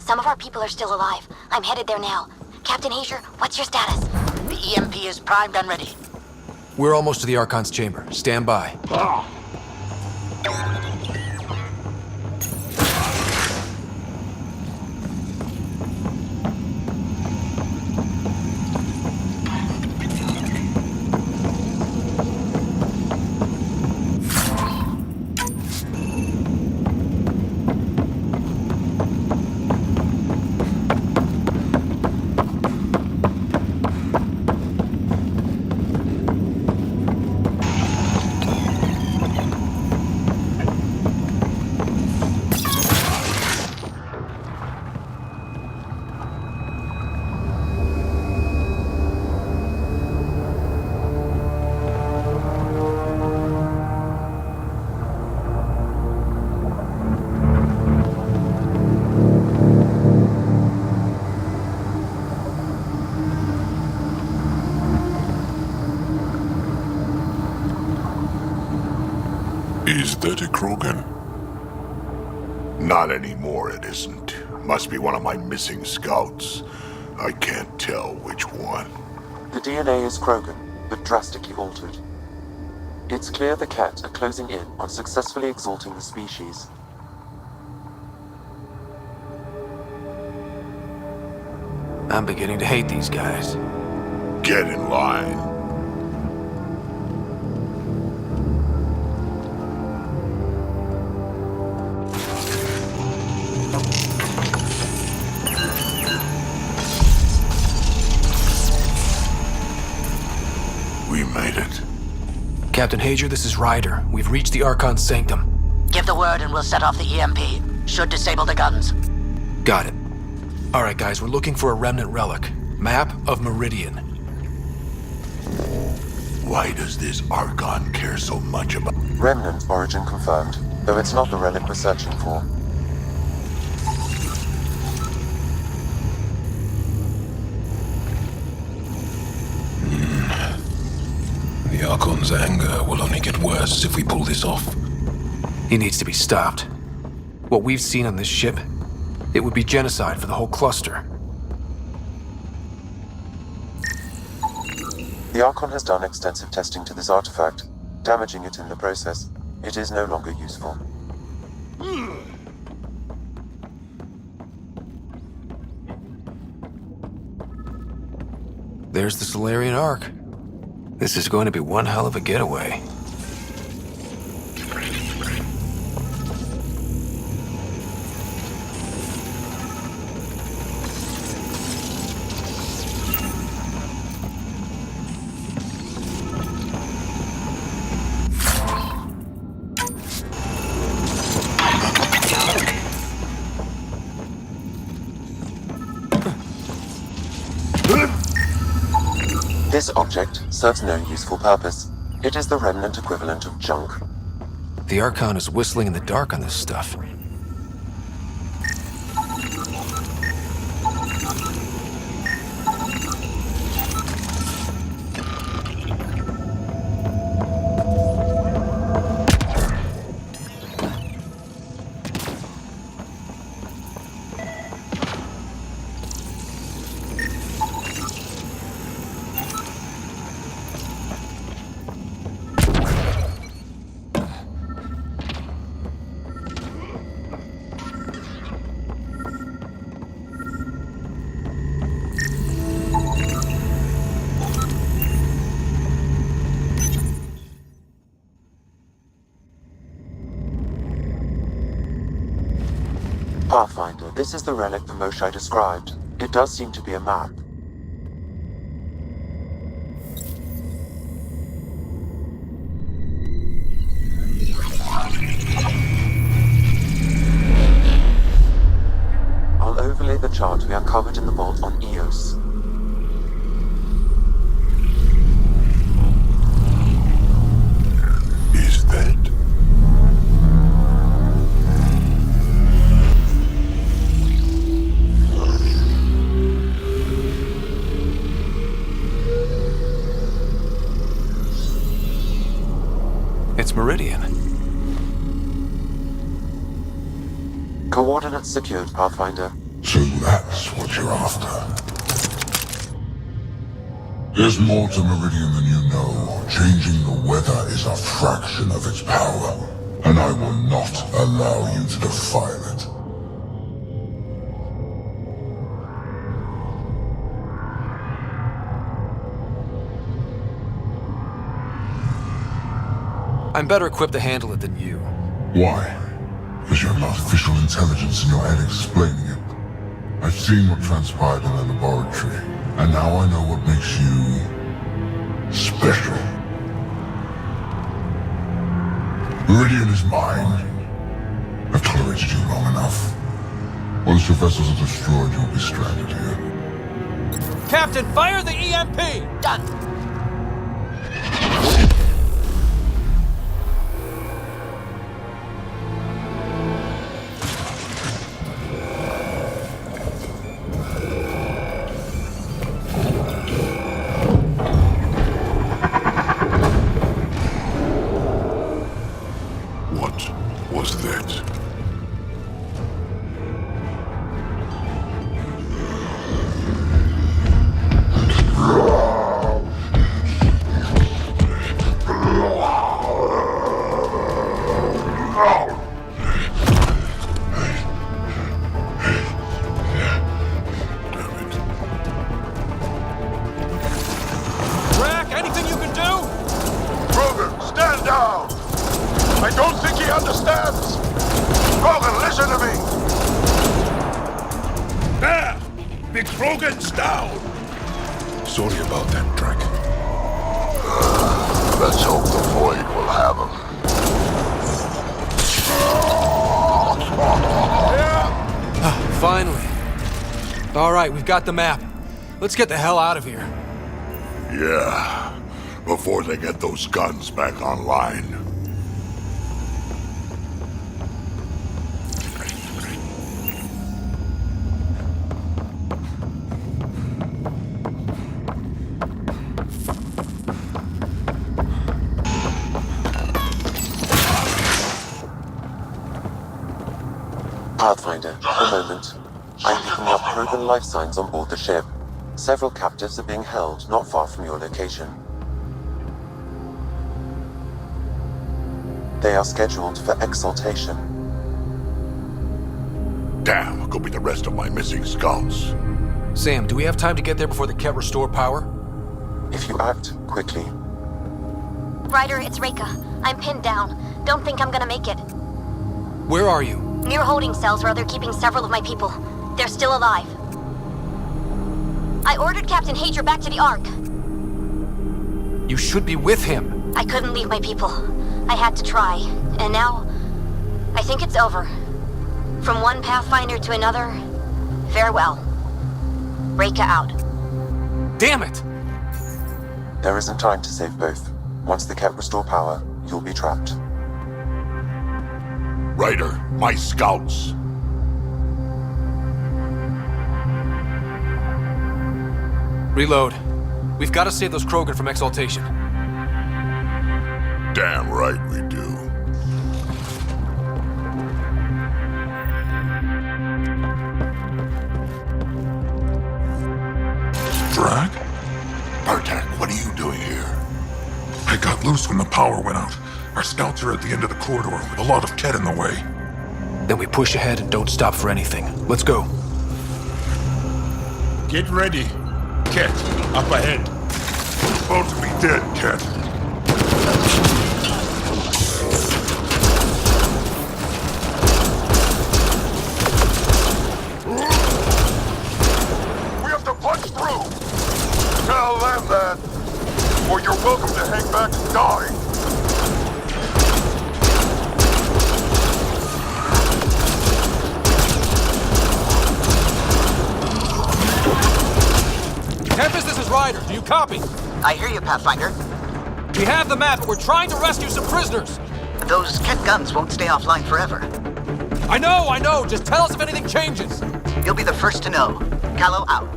Some of our people are still alive. I'm headed there now. Captain Hager, what's your status? The EMP is primed and ready. We're almost to the Archon's chamber. Stand by. Is that a Krogan? Not anymore, it isn't. Must be one of my missing scouts. I can't tell which one. The DNA is Krogan, but drastically altered. It's clear the Ket are closing in on successfully exalting the species. I'm beginning to hate these guys. Get in line. We made it. Captain Hager, this is Ryder. We've reached the Archon's sanctum. Give the word and we'll set off the EMP. Should disable the guns. Got it. Alright guys, we're looking for a remnant relic. Map of Meridian. Why does this Archon care so much about... Remnant origin confirmed, though it's not the relic we're searching for. The Archon's anger will only get worse if we pull this off. He needs to be stopped. What we've seen on this ship, it would be genocide for the whole cluster. The Archon has done extensive testing to this artifact, damaging it in the process. It is no longer useful. There's the Solarian Ark. This is going to be one hell of a getaway. This object serves no useful purpose. It is the remnant equivalent of junk. The Archon is whistling in the dark on this stuff. Pathfinder, this is the relic the Moshai described. It does seem to be a map. I'll overlay the chart we uncovered in the vault on EOS. Is that... It's Meridian. Coordinates secured, Pathfinder. So that's what you're after. There's more to Meridian than you know. Changing the weather is a fraction of its power, and I will not allow you to defile it. I'm better equipped to handle it than you. Why? Because you have artificial intelligence in your head explaining it. I've seen what transpired in the laboratory, and now I know what makes you special. Meridian is mine. I've tolerated you long enough. Once your vessels are destroyed, you'll be stranded here. Captain, fire the EMP! Done. Sorry about that, Drake. Let's hope the Void will have him. Finally. Alright, we've got the map. Let's get the hell out of here. Yeah, before they get those guns back online. Pathfinder, for a moment. I'm picking up proven life signs on board the ship. Several captives are being held not far from your location. They are scheduled for exaltation. Damn, could be the rest of my missing scouts. Sam, do we have time to get there before the Ket restore power? If you act quickly. Ryder, it's Reika. I'm pinned down. Don't think I'm gonna make it. Where are you? Near holding cells where they're keeping several of my people. They're still alive. I ordered Captain Hager back to the Ark. You should be with him. I couldn't leave my people. I had to try. And now, I think it's over. From one Pathfinder to another, farewell. Reika out. Damn it! There isn't time to save both. Once the Ket restore power, you'll be trapped. Ryder, my scouts. Reload. We've got to save those Krogan from exaltation. Damn right we do. Drag? Bartek, what are you doing here? I got loose when the power went out. Our scouts are at the end of the corridor with a lot of Ket in the way. Then we push ahead and don't stop for anything. Let's go. Get ready. Ket, up ahead. We're supposed to be dead, Ket. We have to punch through! Tell them that, or you're welcome to hang back and die. Tempest, this is Ryder. Do you copy? I hear you, Pathfinder. We have the map, but we're trying to rescue some prisoners. Those Ket guns won't stay offline forever. I know. Just tell us if anything changes. You'll be the first to know. Callow out.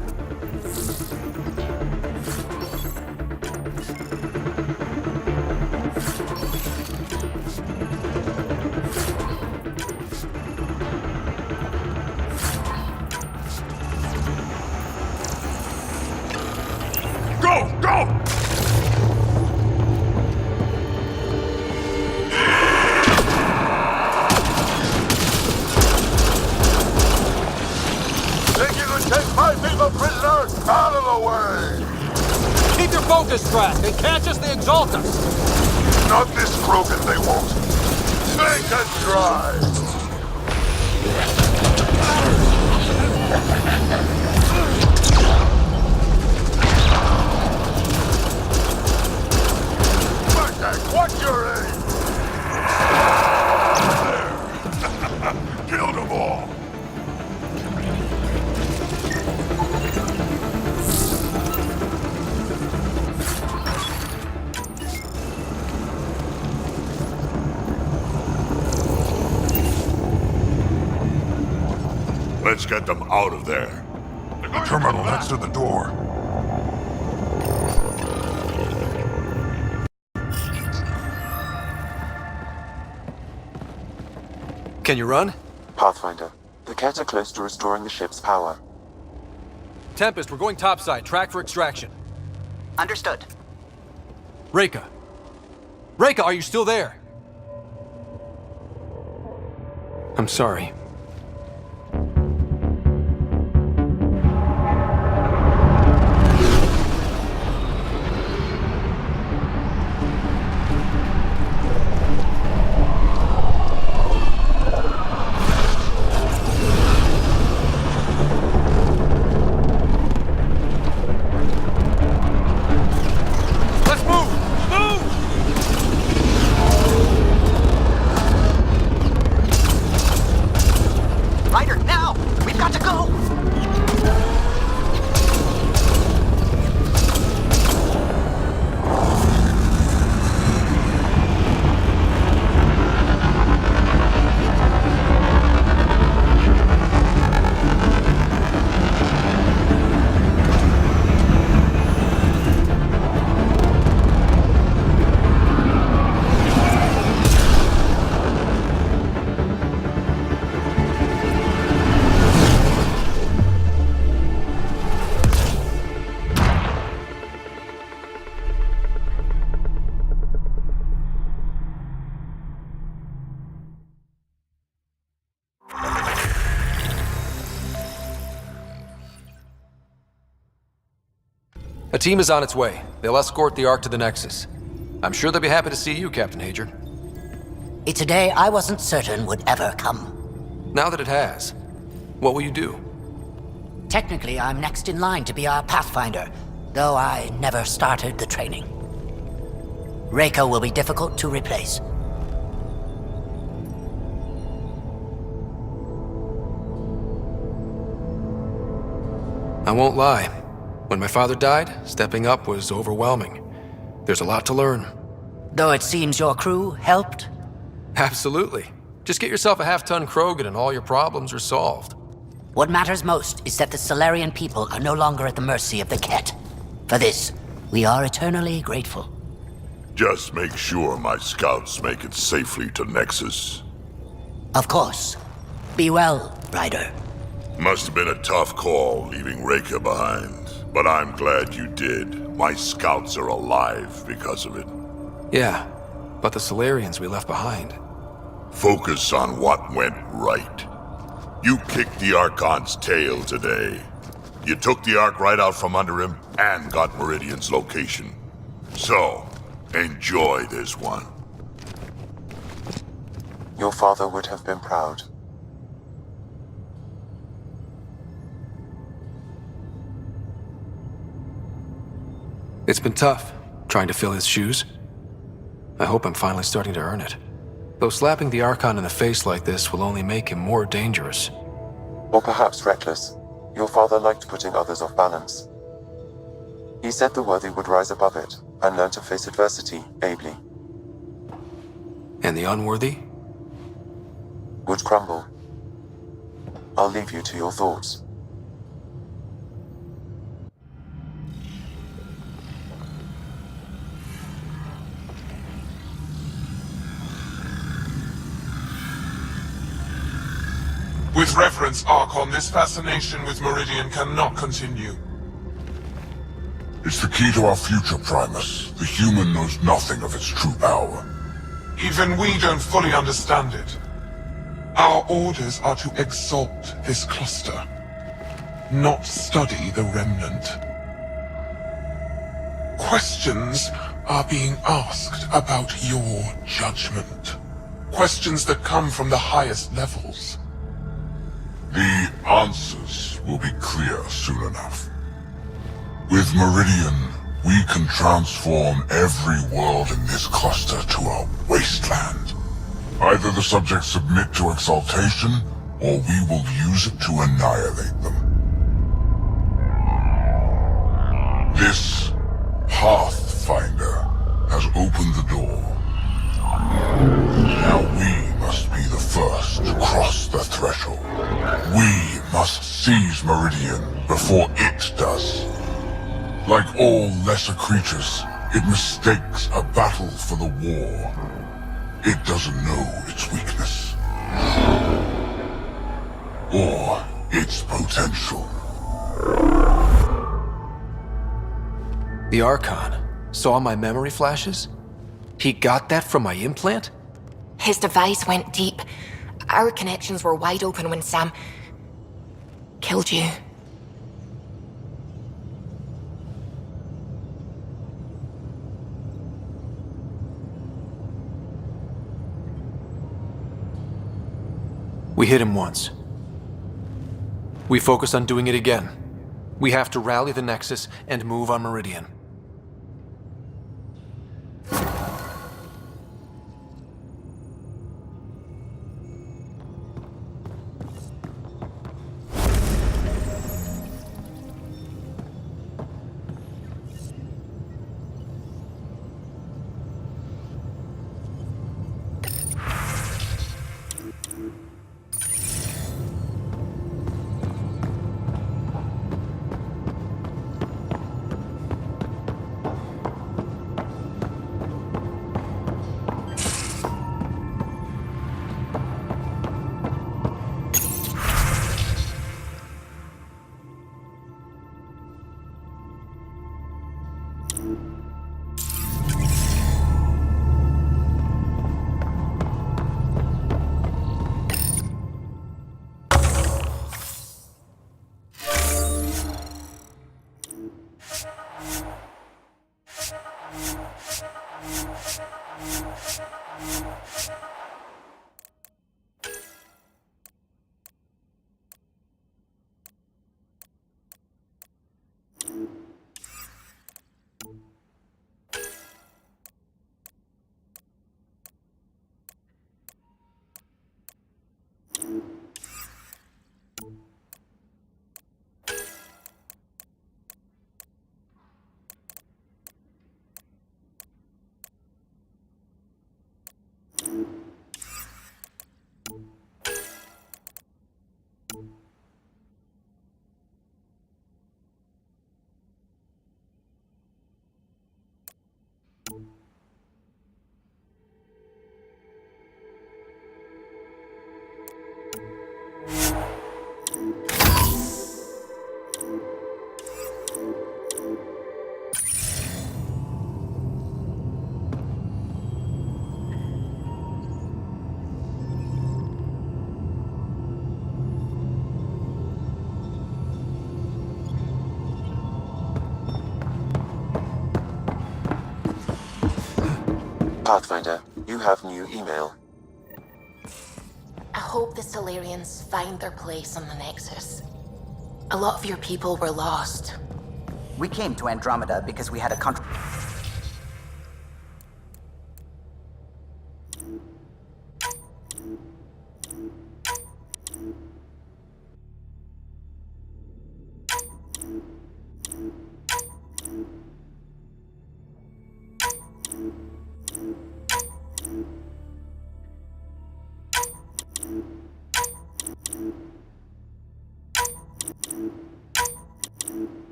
aim! Keep your focus, Strat! They catch us, they exalt us! Not this Krogan, they won't. Take a try! What's your aim? There! Killed them all! Let's get them out of there. The terminal next to the door. Can you run? Pathfinder, the Ket are close to restoring the ship's power. Tempest, we're going topside. Track for extraction. Understood. Reka! Reka, are you still there? I'm sorry. A team is on its way. They'll escort the Ark to the Nexus. I'm sure they'll be happy to see you, Captain Hager. It's a day I wasn't certain would ever come. Now that it has, what will you do? Technically, I'm next in line to be our Pathfinder, though I never started the training. Reka will be difficult to replace. I won't lie. When my father died, stepping up was overwhelming. There's a lot to learn. Though it seems your crew helped? Absolutely. Just get yourself a half-ton Krogan and all your problems are solved. What matters most is that the Solarian people are no longer at the mercy of the Ket. For this, we are eternally grateful. Just make sure my scouts make it safely to Nexus. Of course. Be well, Ryder. Must have been a tough call leaving Reka behind. But I'm glad you did. My scouts are alive because of it. Yeah, but the Solarians we left behind. Focus on what went right. You kicked the Archon's tail today. You took the Ark right out from under him and got Meridian's location. So, enjoy this one. Your father would have been proud. It's been tough, trying to fill his shoes. I hope I'm finally starting to earn it. Though slapping the Archon in the face like this will only make him more dangerous. Or perhaps reckless. Your father liked putting others off balance. He said the worthy would rise above it, and learn to face adversity ably. And the unworthy? Would crumble. I'll leave you to your thoughts. With reference, Archon, this fascination with Meridian cannot continue. It's the key to our future, Primus. The human knows nothing of its true power. Even we don't fully understand it. Our orders are to exalt this cluster, not study the remnant. Questions are being asked about your judgment. Questions that come from the highest levels. The answers will be clear soon enough. With Meridian, we can transform every world in this cluster to a wasteland. Either the subjects submit to exaltation, or we will use it to annihilate them. This Pathfinder has opened the door. Now we must be the first to cross the threshold. We must seize Meridian before it does. Like all lesser creatures, it mistakes a battle for the war. It doesn't know its weakness. Or its potential. The Archon saw my memory flashes? He got that from my implant? His device went deep. Our connections were wide open when Sam killed you. We hit him once. We focus on doing it again. We have to rally the Nexus and move on Meridian. Pathfinder, you have new email. I hope the Solarians find their place on the Nexus. A lot of your people were lost. We came to Andromeda because we had a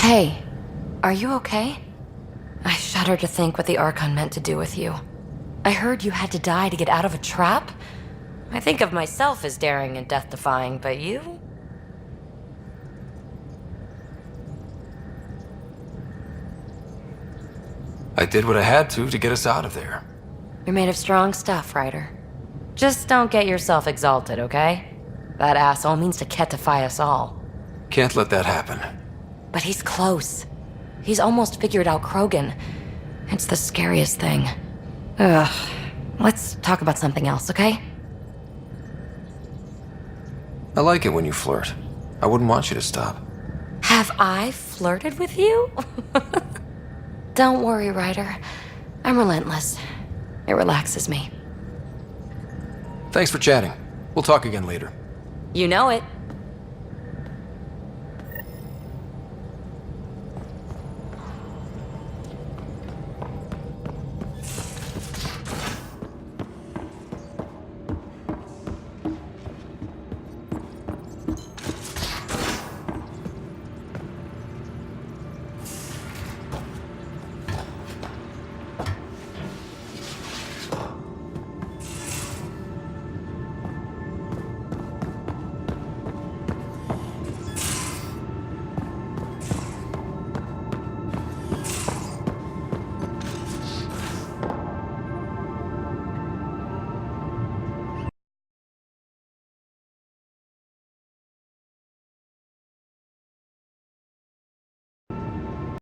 Hey, are you okay? I shudder to think what the Archon meant to do with you. I heard you had to die to get out of a trap? I think of myself as daring and death-defying, but you? I did what I had to get us out of there. You're made of strong stuff, Ryder. Just don't get yourself exalted, okay? That asshole means to ketify us all. Can't let that happen. But he's close. He's almost figured out Krogan. It's the scariest thing. Ugh. Let's talk about something else, okay? I like it when you flirt. I wouldn't want you to stop. Have I flirted with you? Don't worry, Ryder. I'm relentless. It relaxes me. Thanks for chatting. We'll talk again later. You know it.